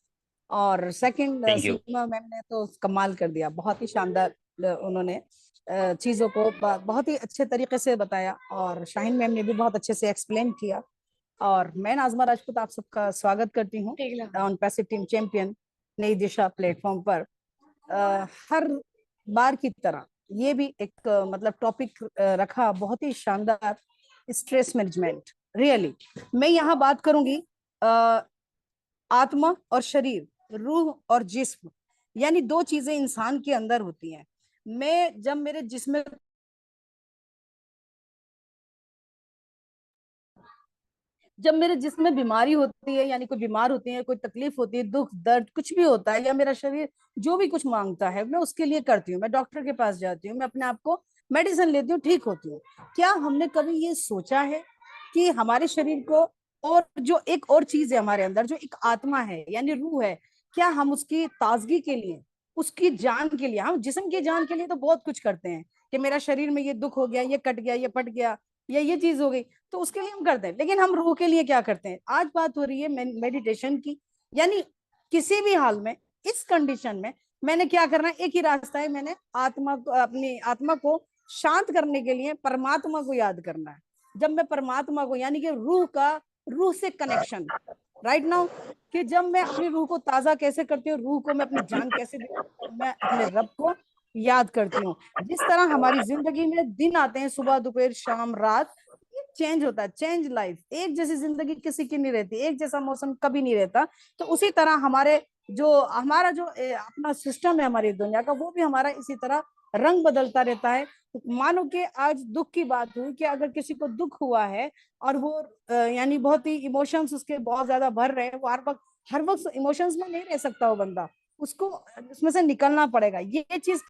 और second thank you. Seema ma'am ने तो कमाल कर दिया, बहुत ही शानदार उन्होंने चीजों को बहुत ही अच्छे तरीके से बताया और शाहीन मैम ने भी बहुत अच्छे से एक्सप्लेन किया। और मैं नाजमा राजपूत आप सबका स्वागत करती हूँ ऑन पैसिव टीम चैंपियन नई दिशा प्लेटफॉर्म पर। हर बार की तरह ये भी एक मतलब टॉपिक रखा बहुत ही शानदार, स्ट्रेस मैनेजमेंट। रियली मैं यहाँ बात करूंगी आत्मा और शरीर, रूह और जिस्म, यानी दो चीजें इंसान के अंदर होती हैं। मैं जब मेरे जिस्म में बीमारी होती है, यानी कोई बीमार होती है, कोई तकलीफ होती है, दुख दर्द कुछ भी होता है, या मेरा शरीर जो भी कुछ मांगता है मैं उसके लिए करती हूँ, मैं डॉक्टर के पास जाती हूँ, मैं अपने आप को मेडिसिन लेती हूँ, ठीक होती हूँ। क्या हमने कभी ये सोचा है कि हमारे शरीर को और जो एक और चीज है हमारे अंदर, जो एक आत्मा है यानी रूह है, क्या हम उसकी ताजगी के लिए, उसकी जान के लिए, हम जिस्म की जान के लिए तो बहुत कुछ करते हैं कि मेरा शरीर में ये दुख हो गया, ये कट गया, ये फट गया, या ये चीज हो गई, तो उसके लिए हम करते हैं। लेकिन हम रूह के लिए क्या करते हैं? आज बात हो रही है मेडिटेशन की, यानी किसी भी हाल में, इस कंडीशन में मैंने क्या करना है, एक ही रास्ता है, मैंने आत्मा को, अपनी आत्मा को शांत करने के लिए परमात्मा को याद करना है। जब मैं परमात्मा को, यानी कि रूह से कनेक्शन, राइट नाउ, कि जब मैं अपनी रूह को ताजा कैसे करती हूँ, रूह को मैं अपनी जान कैसे देती हूँ, मैं अपने रब को याद करती हूँ। जिस तरह हमारी जिंदगी में दिन आते हैं, सुबह दोपहर शाम रात, चेंज होता है, चेंज लाइफ, एक जैसी जिंदगी किसी की नहीं रहती, एक जैसा मौसम कभी नहीं रहता। तो उसी तरह हमारा जो अपना सिस्टम है हमारी दुनिया का, वो भी हमारा इसी तरह रंग बदलता रहता है। मानो कि आज दुख की बात हुई कि अगर किसी को दुख हुआ है और वो यानी बहुत ही इमोशंस उसके बहुत ज्यादा भर रहे हैं, वो हर वक्त इमोशंस में नहीं रह सकता वो बंदा, उसको उसमें से निकलना पड़ेगा। ये चीज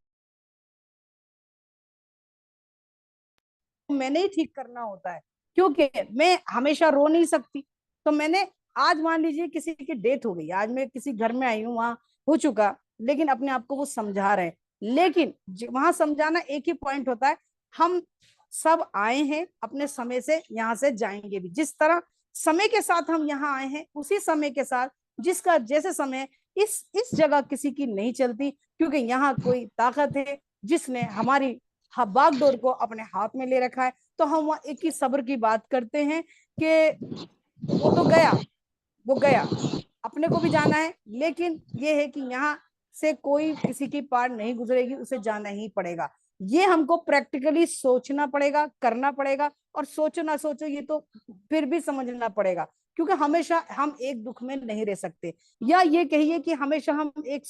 मैंने ही ठीक करना होता है, क्योंकि मैं हमेशा रो नहीं सकती। तो मैंने आज मान लीजिए किसी की डेथ हो गई, आज मैं किसी घर में आई हूँ, वहां हो चुका, लेकिन अपने आप को वो समझा रहे हैं। लेकिन वहां समझाना एक ही पॉइंट होता है, हम सब आए हैं अपने समय से, यहाँ से जाएंगे भी। जिस तरह समय के साथ हम यहाँ आए हैं, उसी समय के साथ जिसका जैसे समय इस जगह किसी की नहीं चलती, क्योंकि यहाँ कोई ताकत है जिसने हमारी बागडोर को अपने हाथ में ले रखा है। तो हम वहां एक ही सब्र की बात करते हैं कि वो तो गया, वो गया, अपने को भी जाना है, लेकिन ये है कि यहाँ से कोई किसी की पार नहीं गुजरेगी, उसे जाना ही पड़ेगा। ये हमको प्रैक्टिकली सोचना पड़ेगा, करना पड़ेगा, और सोचो ना सोचो ये तो फिर भी समझना पड़ेगा, क्योंकि हमेशा हम एक दुख में नहीं रह सकते, या ये कहिए कि हमेशा हम एक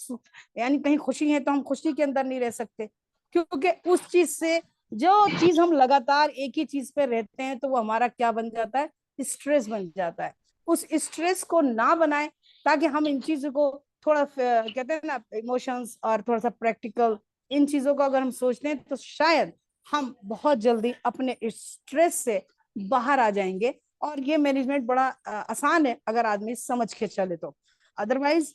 यानी कहीं खुशी है तो हम खुशी के अंदर नहीं रह सकते, क्योंकि उस चीज से जो चीज हम लगातार एक ही चीज पे रहते हैं तो वो हमारा क्या बन जाता है, स्ट्रेस बन जाता है। उस स्ट्रेस को ना बनाए, ताकि हम इन चीजों को थोड़ा कहते हैं ना इमोशंस और थोड़ा सा प्रैक्टिकल, इन चीजों को अगर हम सोचते हैं तो शायद हम बहुत जल्दी अपने स्ट्रेस से बाहर आ जाएंगे। और ये मैनेजमेंट बड़ा आसान है अगर आदमी समझ के चले तो। अदरवाइज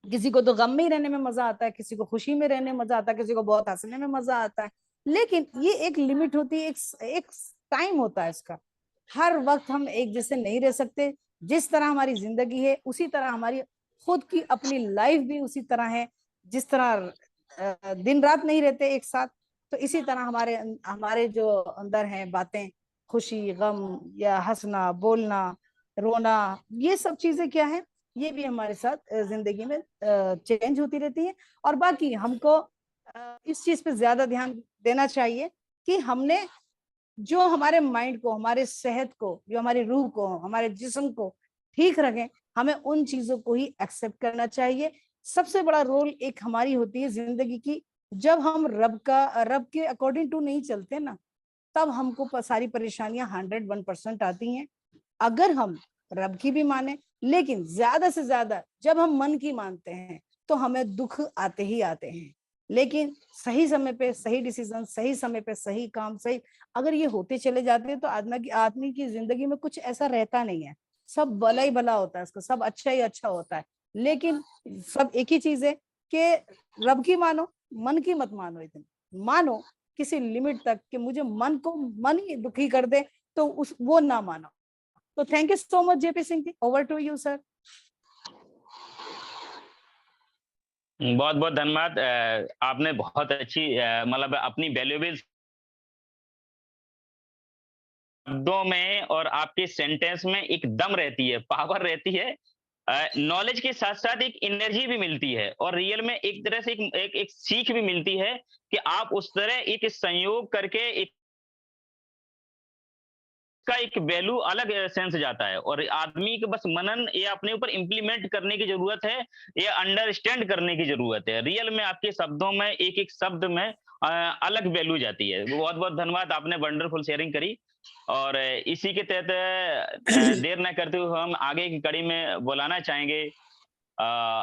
किसी को तो गम में ही रहने में मजा आता है, किसी को खुशी में रहने में मजा आता है, किसी को बहुत हंसने में मजा आता है, लेकिन ये एक लिमिट होती है, एक टाइम होता है इसका। हर वक्त हम एक जैसे नहीं रह सकते। जिस तरह हमारी जिंदगी है उसी तरह हमारी खुद की अपनी लाइफ भी उसी तरह है। जिस तरह दिन रात नहीं रहते एक साथ, तो इसी तरह हमारे हमारे जो अंदर हैं बातें, खुशी गम या हंसना बोलना रोना, ये सब चीजें क्या है, ये भी हमारे साथ जिंदगी में चेंज होती रहती है। और बाकी हमको इस चीज पे ज्यादा ध्यान देना चाहिए कि हमने जो हमारे माइंड को, हमारे सेहत को, जो हमारी रूह को, हमारे जिस्म को ठीक रखें, हमें उन चीजों को ही एक्सेप्ट करना चाहिए। सबसे बड़ा रोल एक हमारी होती है जिंदगी की, जब हम रब के अकॉर्डिंग टू नहीं चलते ना, तब हमको सारी परेशानियां 101% आती हैं। अगर हम रब की भी माने, लेकिन ज्यादा से ज्यादा जब हम मन की मानते हैं तो हमें दुख आते ही आते हैं। लेकिन सही समय पे सही डिसीजन, सही समय पे सही काम, सही अगर ये होते चले जाते हैं तो आदमी की जिंदगी में कुछ ऐसा रहता नहीं है, सब भला ही भला होता है, उसका सब अच्छा ही अच्छा होता है। लेकिन सब एक ही चीज है कि रब की मानो, मन की मत मानो। इतनी मानो किसी लिमिट तक कि मुझे मन ही दुखी कर दे तो उस वो ना मानो। तो thank you so much JP Singh ji, over to you sir. बहुत बहुत धन्यवाद। आपने बहुत अच्छी मतलब अपनी वैल्यूएबल शब्दों में और आपके सेंटेंस में एक दम रहती है, पावर रहती है, नॉलेज के साथ साथ एक एनर्जी भी मिलती है, और रियल में एक तरह से एक सीख भी मिलती है कि आप उस तरह एक संयोग करके एक का एक वैल्यू अलग सेंस जाता है, और आदमी के बस मनन या अपने ऊपर इम्प्लीमेंट करने की जरूरत है, या अंडरस्टैंड करने की जरूरत है। रियल में आपके शब्दों में एक एक शब्द में अलग वैल्यू जाती है। बहुत बहुत धन्यवाद, आपने वंडरफुल शेयरिंग करी। और इसी के तहत देर न करते हुए हम आगे की कड़ी में बुलाना चाहेंगे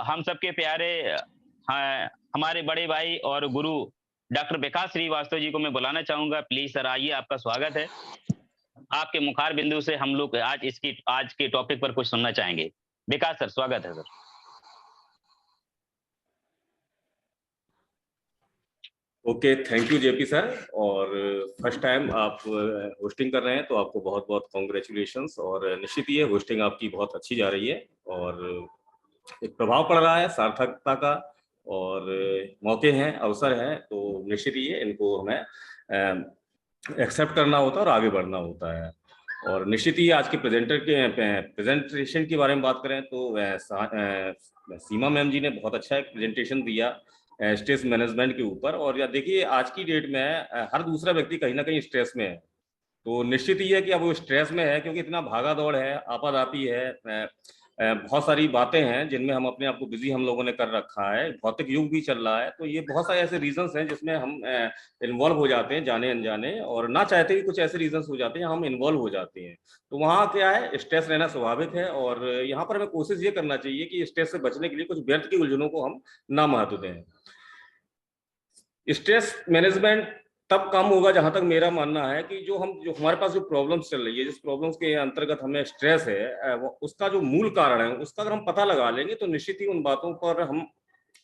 हम सबके प्यारे हमारे बड़े भाई और गुरु डॉक्टर विकास श्रीवास्तव जी को मैं बुलाना चाहूंगा। प्लीज सर आइए, आपका स्वागत है। आपके मुखार बिंदु से हम लोग आज के टॉपिक पर कुछ सुनना चाहेंगे। विकास सर, स्वागत है sir. Okay, thank you JP sir. और फर्स्ट टाइम आप होस्टिंग कर रहे हैं तो आपको बहुत बहुत कॉन्ग्रेचुलेशंस। और निश्चित ही होस्टिंग आपकी बहुत अच्छी जा रही है और एक प्रभाव पड़ रहा है सार्थकता का, और मौके हैं, अवसर हैं, तो निश्चित ही इनको हमें एक्सेप्ट करना होता है और आगे बढ़ना होता है। और निश्चित ही आज के प्रेजेंटेशन के बारे में बात करें तो सीमा मैम जी ने बहुत अच्छा एक प्रेजेंटेशन दिया स्ट्रेस मैनेजमेंट के ऊपर। और या देखिए आज की डेट में हर दूसरा व्यक्ति कहीं ना कहीं स्ट्रेस में है। तो निश्चित ही है कि अब वो स्ट्रेस में है क्योंकि इतना भागा दौड़ है, आपाधापी है, बहुत सारी बातें हैं जिनमें हम अपने आप को बिजी हम लोगों ने कर रखा है, भौतिक युग भी चल रहा है। तो ये बहुत सारे ऐसे रीजंस हैं जिसमें हम इन्वॉल्व हो जाते हैं जाने अनजाने, और ना चाहते भी कुछ ऐसे रीजंस हो जाते हैं, हम इन्वॉल्व हो जाते हैं। तो वहाँ क्या है, स्ट्रेस रहना स्वाभाविक है। और यहाँ पर हमें कोशिश ये करना चाहिए कि स्ट्रेस से बचने के लिए कुछ व्यर्थ की उलझनों को हम ना महत्व दें। स्ट्रेस मैनेजमेंट तब कम होगा, जहां तक मेरा मानना है, कि जो हमारे पास जो प्रॉब्लम्स चल रही है, जिस प्रॉब्लम्स के अंतर्गत हमें स्ट्रेस है, उसका जो मूल कारण है उसका अगर हम पता लगा लेंगे तो निश्चित ही उन बातों पर हम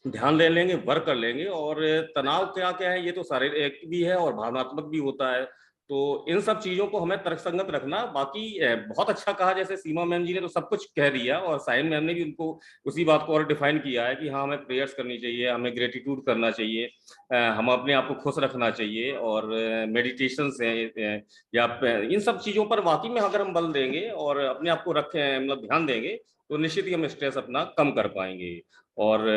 ध्यान दे लेंगे, वर्क कर लेंगे। और तनाव क्या क्या है, ये तो शारीरिक भी है और भावनात्मक भी होता है। तो इन सब चीजों को हमें तर्कसंगत रखना। बाकी बहुत अच्छा कहा, जैसे सीमा मैम जी ने तो सब कुछ कह दिया, और साइन मैम ने भी उनको उसी बात को और डिफाइन किया है कि हाँ, हमें प्रेयर्स करनी चाहिए, हमें ग्रेटिट्यूड करना चाहिए, हम अपने आप को खुश रखना चाहिए, और मेडिटेशन है या इन सब चीजों पर वाकई में अगर हम बल देंगे और अपने आप को रखें, मतलब ध्यान देंगे, तो निश्चित ही हम स्ट्रेस अपना कम कर पाएंगे। और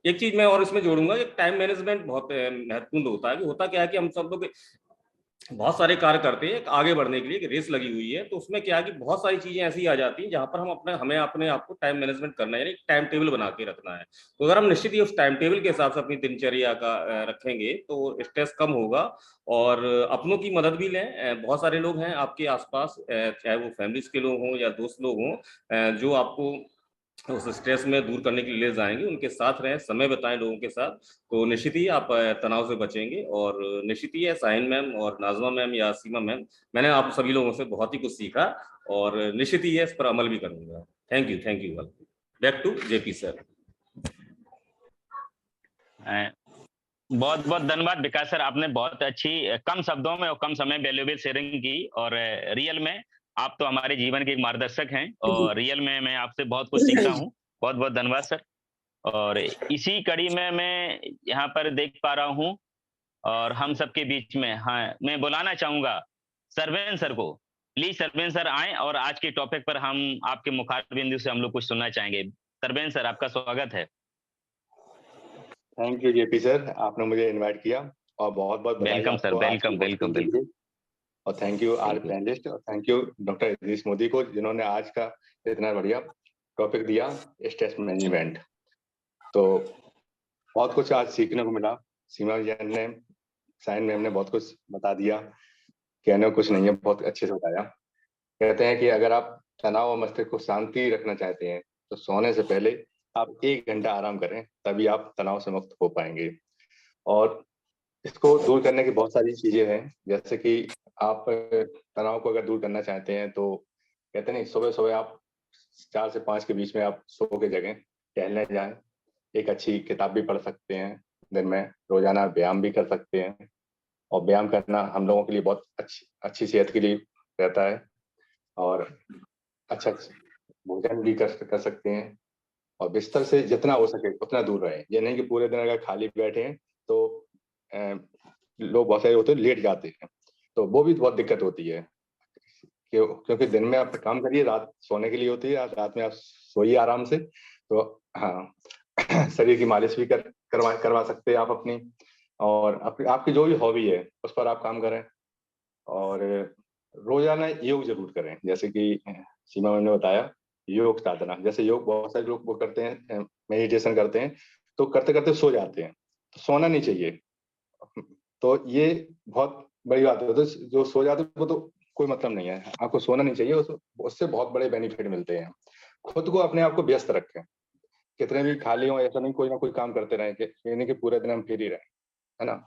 एक चीज मैं और इसमें जोड़ूंगा कि टाइम मैनेजमेंट बहुत महत्वपूर्ण होता है। कि होता क्या है कि हम सब लोग बहुत सारे कार्य करते हैं आगे बढ़ने के लिए, एक रेस लगी हुई है, तो उसमें क्या है कि बहुत सारी चीजें ऐसी आ जाती हैं जहां पर हमें अपने आप को टाइम मैनेजमेंट करना है, यानी टाइम टेबल बना के रखना है। तो अगर हम निश्चित ही उस टाइम टेबल के हिसाब से अपनी दिनचर्या का रखेंगे तो स्ट्रेस कम होगा। और अपनों की मदद भी लें। बहुत सारे लोग हैं आपके आसपास, चाहे वो फैमिलीज के लोग हों या दोस्त लोग हों, जो आपको उस स्ट्रेस में दूर करने के लिए ले जाएंगे। उनके साथ रहें, समय बिताएं लोगों के साथ, तो निश्चित ही आप तनाव से बचेंगे। और निश्चित ही है साहिन मैम और नाजमा मैम या सीमा मैम, मैंने आप सभी लोगों से बहुत ही कुछ सीखा और निश्चित ही है इस पर अमल भी करूंगा। Thank you. Back to JP sir. बहुत बहुत धन्यवाद विकास सर, आपने बहुत अच्छी कम शब्दों में और कम समय वैल्यूएबल शेयरिंग की। और रियल में आप तो हमारे जीवन के एक मार्गदर्शक हैं और रियल में मैं आपसे बहुत कुछ सीखता हूँ। बहुत बहुत धन्यवाद सर। और इसी कड़ी में मैं यहाँ पर देख पा रहा हूँ और हम सबके बीच में, हाँ, मैं बुलाना चाहूंगा सरवेन सर को। प्लीज सरवेन सर आए और आज के टॉपिक पर हम आपके मुखारबिंदु से हम लोग कुछ सुनना चाहेंगे। सरवेन सर, आपका स्वागत है। थैंक यू जेपी सर, आपने मुझे इनवाइट किया और बहुत बहुत बधाई वेलकम सर, आपको आज की वेलकम। hosting के लिए। और थैंक यू आर Thank you. पैनलिस्ट और thank you doctor Idris Modi को जिन्होंने आज का इतना बढ़िया टॉपिक दिया, स्ट्रेस मैनेजमेंट। तो बहुत कुछ आज सीखने को मिला। सीमा जैन ने, साइन मैम ने बहुत कुछ बता दिया, कहने को कुछ नहीं है, बहुत अच्छे से बताया। कहते हैं कि अगर आप तनाव और मस्तिष्क को शांति रखना चाहते हैं तो सोने से पहले आप 1 घंटा आराम करें, तभी आप तनाव से मुक्त हो पाएंगे। और इसको दूर करने की बहुत सारी चीजें हैं, जैसे कि आप तनाव को अगर दूर करना चाहते हैं तो कहते नहीं, सुबह सुबह आप 4 से 5 के बीच में आप सो के जगह टहलने जाएं, एक अच्छी किताब भी पढ़ सकते हैं, दिन में रोजाना व्यायाम भी कर सकते हैं। और व्यायाम करना हम लोगों के लिए बहुत अच्छी सेहत के लिए रहता है। और अच्छा भोजन भी कर सकते हैं और बिस्तर से जितना हो सके उतना दूर रहें। ये नहीं कि पूरे दिन अगर खाली बैठे हैं तो लोग बहुत सारे होते हैं लेट जाते हैं, तो वो भी बहुत दिक्कत होती है। क्योंकि दिन में आप काम करिए, रात सोने के लिए होती है, रात में आप सोइए आराम से। तो हाँ शरीर की मालिश भी करवा सकते हैं आप अपनी। और आपकी जो भी हॉबी है उस पर आप काम करें। और रोजाना योग जरूर करें, जैसे कि सीमा मैम ने बताया योग साधना। जैसे योग बहुत सारे लोग वो करते हैं, मेडिटेशन करते हैं, तो करते करते सो जाते हैं, तो सोना नहीं चाहिए। तो ये बहुत बड़ी बात है। तो जो सो जाते हैं वो तो कोई मतलब नहीं है, आपको सोना नहीं चाहिए। उससे बहुत बड़े बेनिफिट मिलते हैं। खुद को अपने आप को व्यस्त रखें, कितने भी खाली हो ऐसा नहीं, कोई ना कोई काम करते रहें, ये नहीं कि पूरे दिन हम फ्री रहें, है ना।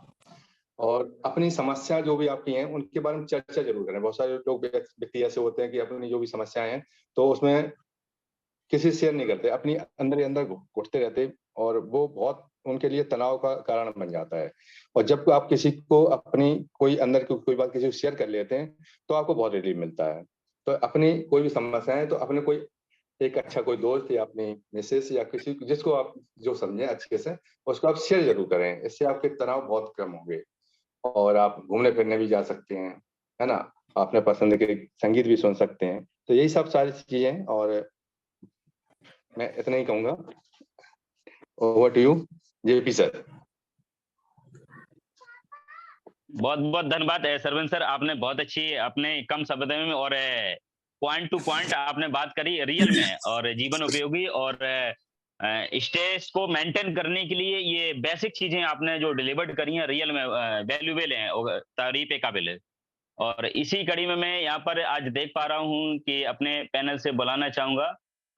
और अपनी समस्या जो भी आपकी हैं उनके बारे में चर्चा जरूर करें। बहुत सारे लोग व्यक्ति ऐसे होते हैं कि अपनी जो भी समस्याएं हैं तो उसमें किसी शेयर नहीं करते, अपनी अंदर ही अंदर घुटते रहते, और वो बहुत उनके लिए तनाव का कारण बन जाता है। और जब आप किसी को अपनी कोई अंदर की कोई बात किसी को शेयर कर लेते हैं तो आपको बहुत रिलीफ मिलता है। तो अपनी कोई भी समस्या है तो अपने कोई एक अच्छा कोई दोस्त या अपनी मिसेस या किसी जिसको आप जो समझे अच्छे से, उसको आप शेयर जरूर करें। इससे आपके तनाव बहुत कम होंगे। और आप घूमने फिरने भी जा सकते हैं, है ना, अपने पसंद के संगीत भी सुन सकते हैं। तो यही सब सारी चीजें, और मैं इतना ही कहूंगा। Over to you JP sir. बहुत बहुत धन्यवाद सरवन सर, आपने बहुत अच्छी अपने कम शब्दों में और पॉइंट टू पॉइंट आपने बात करी रियल में और जीवन उपयोगी। और स्ट्रेस को मेंटेन करने के लिए ये बेसिक चीजें आपने जो डिलीवर्ड करी हैं रियल में वैल्यूएबल हैं और तारीफ काबिल है। और इसी कड़ी में मैं यहाँ पर आज देख पा रहा हूँ कि अपने पैनल से बुलाना चाहूंगा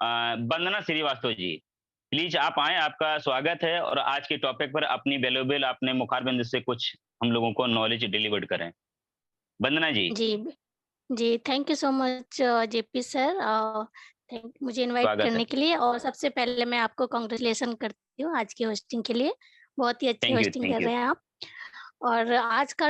वंदना श्रीवास्तव जी। प्लीज आप आए, आपका स्वागत है और आज के टॉपिक पर अपनी वैल्यूएबल अपने मुखारबिंद से कुछ हम लोगों को नॉलेज डिलीवर्ड करें। वंदना जी, जी, thank you so much JP sir, मुझे इनवाइट स्वागत है। करने के लिए। और सबसे पहले मैं आपको कांग्रेचुलेशन करती हूँ आज की होस्टिंग के लिए। बहुत ही अच्छी थैंक यू, होस्टिंग थैंक कर यू। रहे हैं आप। और आज का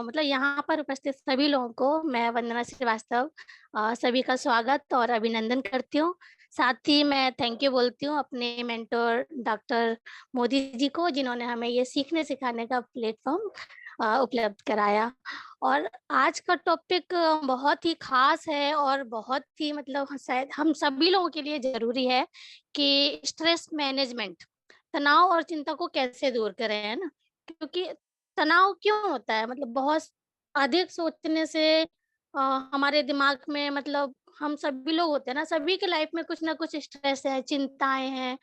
मतलब यहाँ पर उपस्थित सभी लोगों को मैं वंदना श्रीवास्तव सभी का स्वागत और अभिनंदन करती हूँ। साथ ही मैं थैंक यू बोलती हूँ अपने मेंटर डॉक्टर मोदी जी को, जिन्होंने हमें ये सीखने सिखाने का प्लेटफॉर्म उपलब्ध कराया। और आज का टॉपिक बहुत ही खास है और बहुत ही मतलब शायद हम सभी लोगों के लिए जरूरी है कि स्ट्रेस मैनेजमेंट, तनाव और चिंता को कैसे दूर करें, है ना। क्योंकि तनाव क्यों होता है, मतलब बहुत अधिक सोचने से हमारे दिमाग में, मतलब हम सभी लोग होते हैं ना, सभी के लाइफ में कुछ ना कुछ स्ट्रेस है, चिंताएं हैं।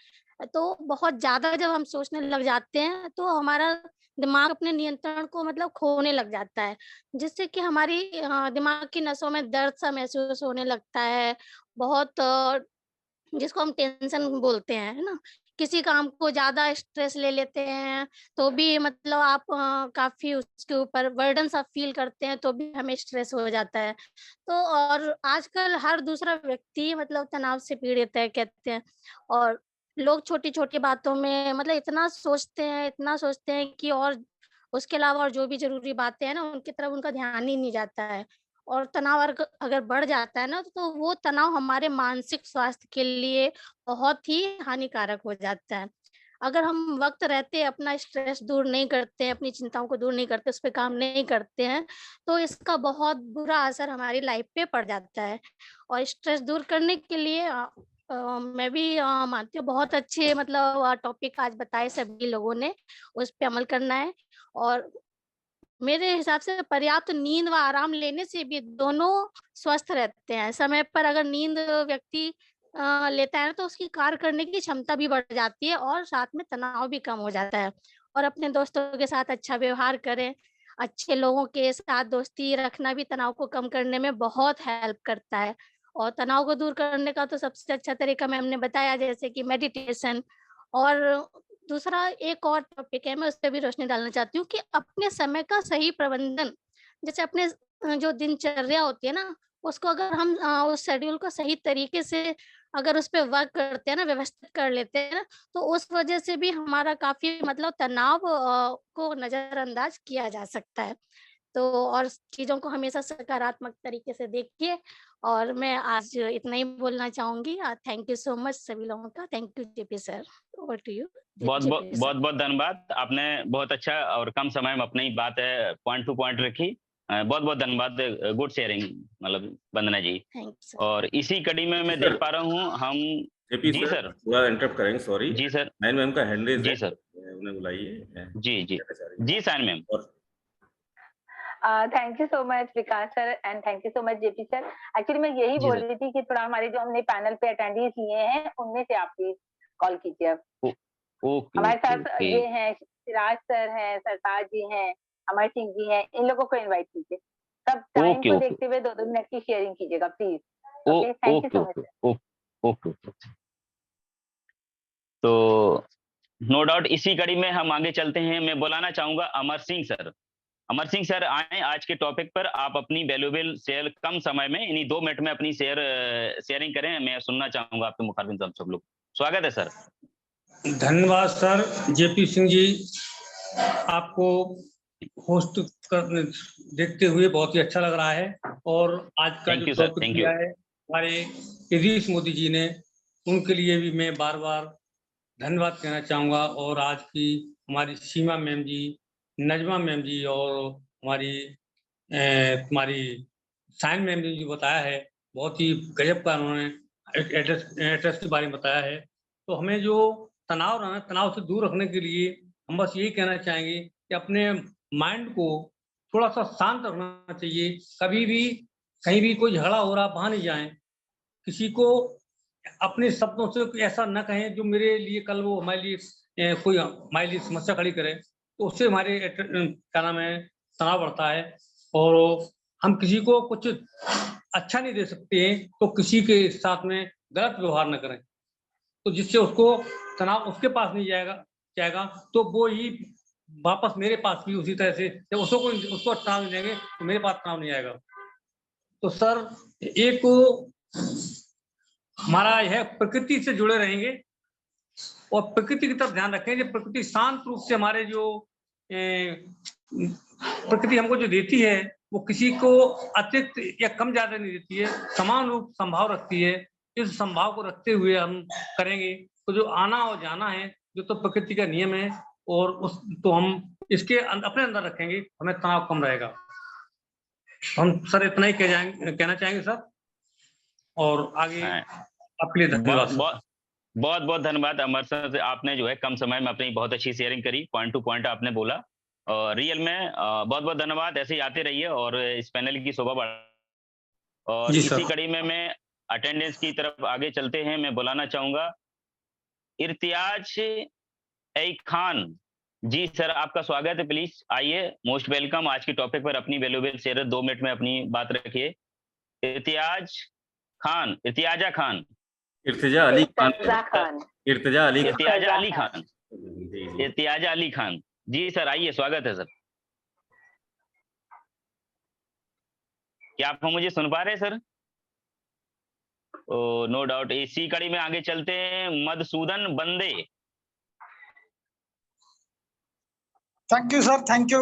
तो बहुत ज्यादा जब हम सोचने लग जाते हैं तो हमारा दिमाग अपने नियंत्रण को मतलब खोने लग जाता है, जिससे कि हमारी दिमाग की नसों में दर्द सा महसूस होने लगता है। बहुत जिसको हम टेंशन बोलते हैं, है ना। किसी काम को ज़्यादा स्ट्रेस ले लेते हैं, तो भी मतलब आप काफ़ी उसके ऊपर बर्डन सा फ़ील करते हैं, तो भी हमें स्ट्रेस हो जाता है। तो और आजकल हर दूसरा व्यक्ति मतलब तनाव से पीड़ित है कहते हैं। और लोग छोटी-छोटी बातों में मतलब इतना सोचते हैं कि और उसके अलावा और जो भी ज़रूरी बातें हैं ना, उनकी तरफ उनका ध्यान ही नहीं जाता है। और तनाव अगर बढ़ जाता है ना, तो वो तनाव हमारे मानसिक स्वास्थ्य के लिए बहुत ही हानिकारक हो जाता है। अगर हम वक़्त रहते अपना स्ट्रेस दूर नहीं करते हैं, अपनी चिंताओं को दूर नहीं करते, उस पे काम नहीं करते हैं, तो इसका बहुत बुरा असर हमारी लाइफ पे पड़ जाता है। और स्ट्रेस दूर करने के लिए मैं भी मानती हूँ बहुत अच्छे मतलब टॉपिक आज बताए सभी लोगों ने, उस पे अमल करना है। और मेरे हिसाब से पर्याप्त नींद व आराम लेने से भी दोनों स्वस्थ रहते हैं। समय पर अगर नींद व्यक्ति लेता है ना, तो उसकी कार्य करने की क्षमता भी बढ़ जाती है और साथ में तनाव भी कम हो जाता है। और अपने दोस्तों के साथ अच्छा व्यवहार करें, अच्छे लोगों के साथ दोस्ती रखना भी तनाव को कम करने में बहुत हेल्प करता है। और तनाव को दूर करने का तो सबसे अच्छा तरीका मैम ने बताया, जैसे कि मेडिटेशन। और दूसरा एक और टॉपिक है, मैं उस पे भी रोशनी डालना चाहती हूँ कि अपने समय का सही प्रबंधन। जैसे अपने जो दिनचर्या होती है ना, उसको अगर हम उस शेड्यूल को सही तरीके से अगर उस पे वर्क करते हैं ना, व्यवस्थित कर लेते हैं ना, तो उस वजह से भी हमारा काफ़ी मतलब तनाव को नज़रअंदाज किया जा सकता है। तो और चीज़ों को हमेशा सकारात्मक तरीके से देखिए। और मैं आज इतना ही बोलना चाहूँगी। थैंक यू सो मच सभी लोगों का। Thank you JP sir. Over to you JP sir. बहुत धन्यवाद। आपने बहुत अच्छा और कम समय में अपनी बात पॉइंट टू पॉइंट रखी। बहुत बहुत धन्यवाद। गुड शेयरिंग मतलब वंदना जी। थैंक्स। और इसी कड़ी में मैं देख पा रहा हूँ हम जेपी जी सर, थोड़ा इंटरप्ट करेंगे, सॉरी। जी सर। साइन मैम का हैंड रेज जी है, सर। उन्हें बुलाइए। जी जी जी साइन ma'am. Thank you so much Vikas sir and thank you so much JP sir. Actually मैं यही जी बोल सर। रही थी कि थोड़ा हमारे जो हमने पैनल पे अटेंडीज लिए हैं उनमें से आप प्लीज कॉल कीजिए अब। ओके हमारे ओके साथ ओके। ये हैं सिराज सर हैं, सरताज जी हैं, अमर सिंह जी हैं, इन लोगों को इनवाइट कीजिए। सब टाइम ओके को ओके देखते हुए 2-2 मिनट की शेयरिंग कीजिएगा please. Oh okay, thank you okay so much okay sir. Okay okay. तो नो डाउट इसी कड़ी में हम आगे चलते हैं। मैं बुलाना चाहूंगा अमर सिंह सर। अमर सिंह सर आए आज के टॉपिक पर। आप अपनी वैल्यूएबल शेयर कम समय में इन्हीं 2 मिनट में अपनी शेयरिंग करें। मैं सुनना चाहूंगा आपके मुखातिब सब लोग। स्वागत है सर। धन्यवाद सर। जेपी सिंह जी, आपको होस्ट कर देखते हुए बहुत ही अच्छा लग रहा है। और आज का थैंक जो यू सर। टॉपिक थैंक दिया यू। है हमारे इदरीस मोदी जी ने, उनके लिए भी मैं बार बार धन्यवाद कहना चाहूँगा। और आज की हमारी सीमा मैम जी, नजमा मैम जी और हमारी साइन मैम ने जो बताया है, बहुत ही गजब का उन्होंने एड्रेस के बारे में बताया है। तो हमें जो तनाव रहना, तनाव से दूर रखने के लिए हम बस यही कहना चाहेंगे कि अपने माइंड को थोड़ा सा शांत रखना चाहिए। कभी भी कहीं भी कोई झगड़ा हो रहा, वहां नहीं जाएं। किसी को अपने शब्दों से ऐसा न कहें जो मेरे लिए कल वो हमारे लिए कोई हमारे लिए समस्या खड़ी करे, तो उससे हमारे क्या नाम है, तनाव बढ़ता है। और हम किसी को कुछ अच्छा नहीं दे सकते हैं, तो किसी के साथ में गलत व्यवहार न करें, तो जिससे उसको तनाव उसके पास नहीं जाएगा, तो वो ही वापस मेरे पास भी उसी तरह से जब उसको तनाव नहीं देंगे तो मेरे पास तनाव नहीं आएगा। तो सर एक हमारा यह प्रकृति से जुड़े रहेंगे और प्रकृति की तरफ ध्यान रखें। जब प्रकृति शांत रूप से हमारे जो प्रकृति हमको जो देती है, वो किसी को अतिरिक्त या कम ज्यादा नहीं देती है, समान रूप संभाव रखती है। इस संभाव को रखते हुए हम करेंगे तो जो आना और जाना है, जो तो प्रकृति का नियम है, और उस तो हम इसके अपने अंदर रखेंगे, हमें तनाव कम रहेगा। हम सर इतना ही कहना चाहेंगे सर, और आगे आपके लिए धन्यवाद सर। बहुत बहुत धन्यवाद अमर सर, आपने जो है कम समय में अपनी बहुत अच्छी शेयरिंग करी, पॉइंट टू पॉइंट आपने बोला, और रियल में बहुत बहुत धन्यवाद। ऐसे ही आते रहिए और इस पैनल की शोभा बढ़ा। और इसी कड़ी में मैं अटेंडेंस की तरफ आगे चलते हैं। मैं बुलाना चाहूंगा इर्तियाज ए खान जी। सर आपका स्वागत है, प्लीज आइए, मोस्ट वेलकम। आज की टॉपिक पर अपनी वैल्यूएबल शेयर 2 मिनट में अपनी बात रखिए। इर्तियाजा खान, इर्तियाजा अली खान जी। सर आइए, स्वागत है सर। क्या आप मुझे सुन पा रहे हैं सर? No doubt. इसी कड़ी में आगे चलते हैं, मधुसूदन बंदे। Thank you sir, thank you.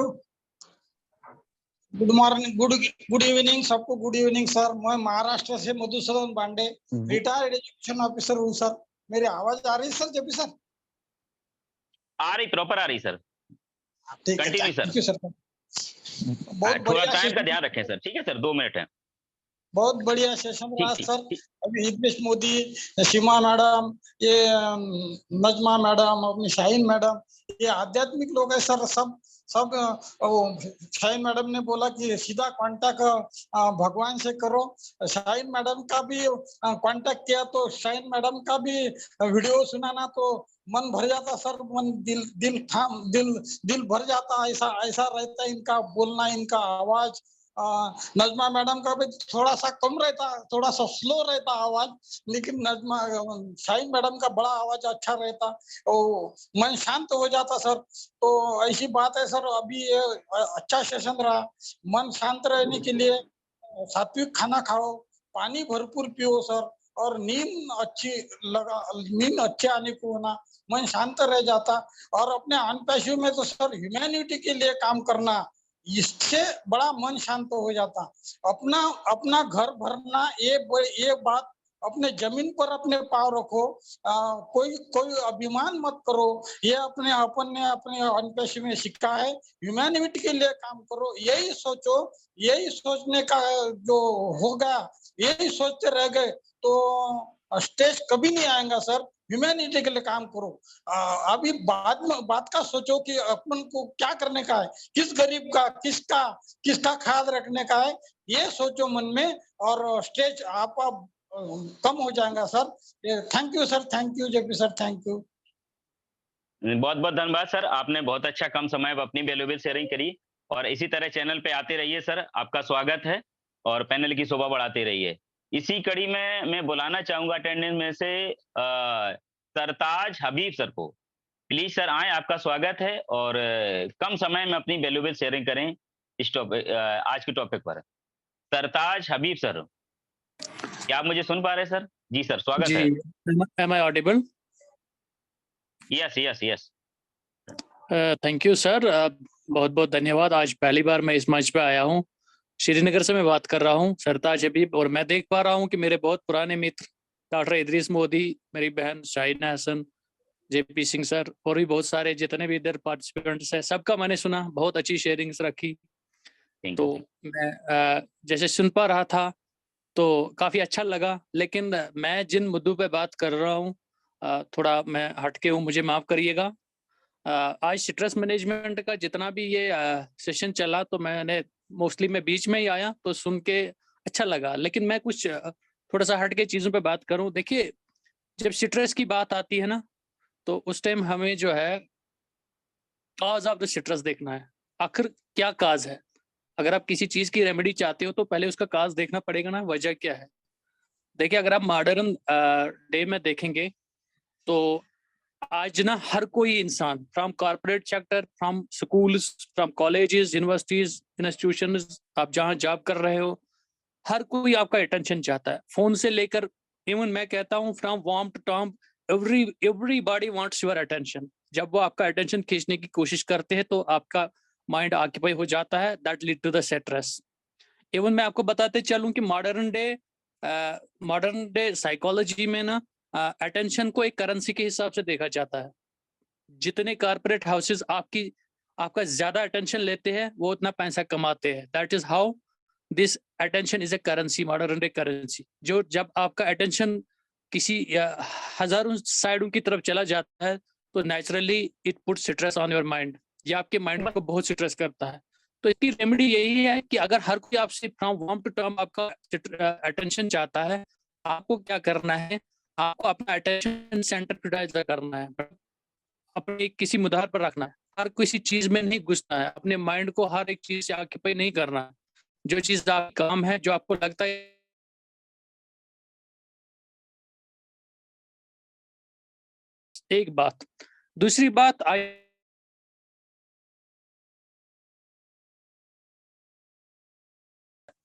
Good morning, good evening सबको। Good evening sir. मैं महाराष्ट्र से Madhusudan Pandey, retired education officer हूँ सर। मेरी आवाज आ रही है सर? जेपी सर आ रही, प्रॉपर आ रही सर। ठीक है, थैंक यू सर। बहुत थोड़ा टाइम का ध्यान रखें सर, ठीक है सर, 2 मिनट है। बहुत बढ़िया सेशन रहा सर। अभी इद्रिस मोदी, सीमा मैडम, ये नजमा मैडम, अपनी शाहीन मैडम, ये आध्यात्मिक लोग हैं सर। सब शाहीन मैडम ने बोला कि सीधा कांटेक्ट भगवान से करो। शाहीन मैडम का भी कांटेक्ट किया तो शाहीन मैडम का भी वीडियो सुनाना तो मन भर जाता सर। मन दिल भर जाता। ऐसा रहता है इनका बोलना, इनका आवाज। नजमा मैडम का भी थोड़ा सा कम रहता, थोड़ा सा स्लो रहता आवाज, लेकिन शाहीन मैडम का बड़ा आवाज अच्छा रहता, मन शांत हो जाता सर। तो ऐसी बात है सर। अभी ये अच्छा सेशन रहा। मन शांत रहने के लिए सात्विक खाना खाओ, पानी भरपूर पियो सर, और नींद अच्छे आने को होना, मन शांत रह जाता। और अपने अनपैसिव में तो सर ह्यूमैनिटी के लिए काम करना, इससे बड़ा मन शांत हो जाता। अपना घर भरना, ये बात। अपने जमीन पर अपने पाँव रखो, कोई अभिमान मत करो। ये अपने अनपेशे में सीखा है। ह्यूमैनिटी के लिए काम करो, यही सोचो। यही सोचने का जो होगा, यही सोचते रह गए तो स्टेज कभी नहीं आएगा सर। ह्यूमैनिटी के लिए काम करो। अभी बात का सोचो कि अपन को क्या करने का है, किस गरीब का, किसका ख्याल रखने का है, ये सोचो मन में, और स्टेज आप कम हो जाएगा sir. Thank you sir, thank you JP sir, thank you. बहुत बहुत धन्यवाद सर, आपने बहुत अच्छा कम समय में अपनी वैल्यूएबल शेयरिंग करी, और इसी तरह चैनल पे आते रहिए सर, आपका स्वागत है, और पैनल की शोभा बढ़ाते रहिए। इसी कड़ी में मैं बुलाना चाहूंगा अटेंडेंस में से सरताज हबीब सर को। प्लीज सर आए, आपका स्वागत है, और कम समय में अपनी वैल्यूएबल शेयरिंग करें इस आज के टॉपिक पर। सरताज हबीब सर, क्या आप मुझे सुन पा रहे हैं सर? जी सर, स्वागत है। Am I audible? Yes. Thank you sir, बहुत बहुत धन्यवाद। आज पहली बार मैं इस मंच पे आया हूँ। श्रीनगर से मैं बात कर रहा हूँ, सरताज हबीब, और मैं देख पा रहा हूँ कि मेरे बहुत पुराने मित्र डॉक्टर इदरीस मोदी, मेरी बहन शाहीना हसन, जेपी सिंह सर, और भी बहुत सारे जितने भी इधर पार्टिसिपेंट्स हैं, सबका मैंने सुना, बहुत अच्छी शेयरिंग्स रखी। तो मैं जैसे सुन पा रहा था तो काफी अच्छा लगा, लेकिन मैं जिन मुद्दों पे बात कर रहा हूँ थोड़ा मैं हटके हूँ, मुझे माफ करिएगा। आज स्ट्रेस मैनेजमेंट का जितना भी ये सेशन चला, तो मैंने मोस्टली मैं बीच में ही आया तो सुन के अच्छा लगा, लेकिन मैं कुछ थोड़ा सा हटके चीजों पे बात करूं। देखिए, जब स्ट्रेस की बात आती है ना, तो उस टाइम हमें जो है काज ऑफ द स्ट्रेस देखना है, आखिर क्या काज है। अगर आप किसी चीज की रेमेडी चाहते हो तो पहले उसका काज देखना पड़ेगा ना, वजह क्या है। देखिए, अगर आप मॉडर्न डे में देखेंगे तो आज ना हर कोई इंसान, from corporate sector, from schools, from colleges, universities, institutions, आप जहाँ जॉब कर रहे हो, हर कोई आपका अटेंशन चाहता है, फोन से लेकर, इवन मैं कहता हूँ फ्रॉम वार्म to tomb, everybody wants your attention. जब वो आपका अटेंशन खींचने की कोशिश करते हैं तो आपका माइंड ऑक्यूपाई हो जाता है, that lead to the stress. Even मैं आपको बताते चलूं कि मॉडर्न डे साइकोलॉजी में ना अटेंशन को एक करेंसी के हिसाब से देखा जाता है। जितने कॉर्पोरेट हाउसेस आपका ज्यादा अटेंशन लेते हैं वो उतना पैसा कमाते हैं। That is how this attention is a currency, modern day currency. जो जब आपका अटेंशन किसी हजारों साइडों की तरफ चला जाता है तो naturally it put stress on your mind, ये आपके माइंड को बहुत स्ट्रेस करता है। तो इसकी रेमेडी यही है कि अगर हर कोई आपसे फ्रॉम वॉर्म टू टर्म आपका अटेंशन चाहता है, आपको क्या करना है, आपको अपना अटेंशन सेंटर यूटिलाइज करना है, अपने किसी मुद्दा पर रखना है, हर किसी चीज में नहीं घुसना है, अपने माइंड को हर एक चीज से ऑक्यूपाई नहीं करना है। जो चीज आप काम है, जो आपको लगता है एक बात। दूसरी बात,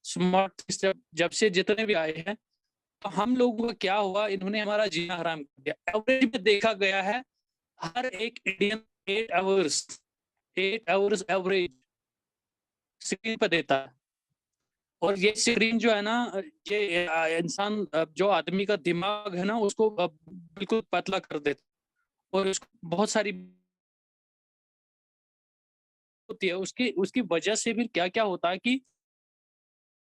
स्मार्ट जब से जितने भी आए हैं तो हम लोगों का क्या हुआ, इन्होंने हमारा जीना हराम कर दिया। एवरेज में देखा गया है हर एक इंडियन 8 आवर्स एवरेज स्क्रीन पर देता है। और ये स्क्रीन जो है ना, ये इंसान जो आदमी का दिमाग है ना उसको बिल्कुल पतला कर देता और उसको बहुत सारी होती है। उसकी वजह से फिर क्या क्या होता है कि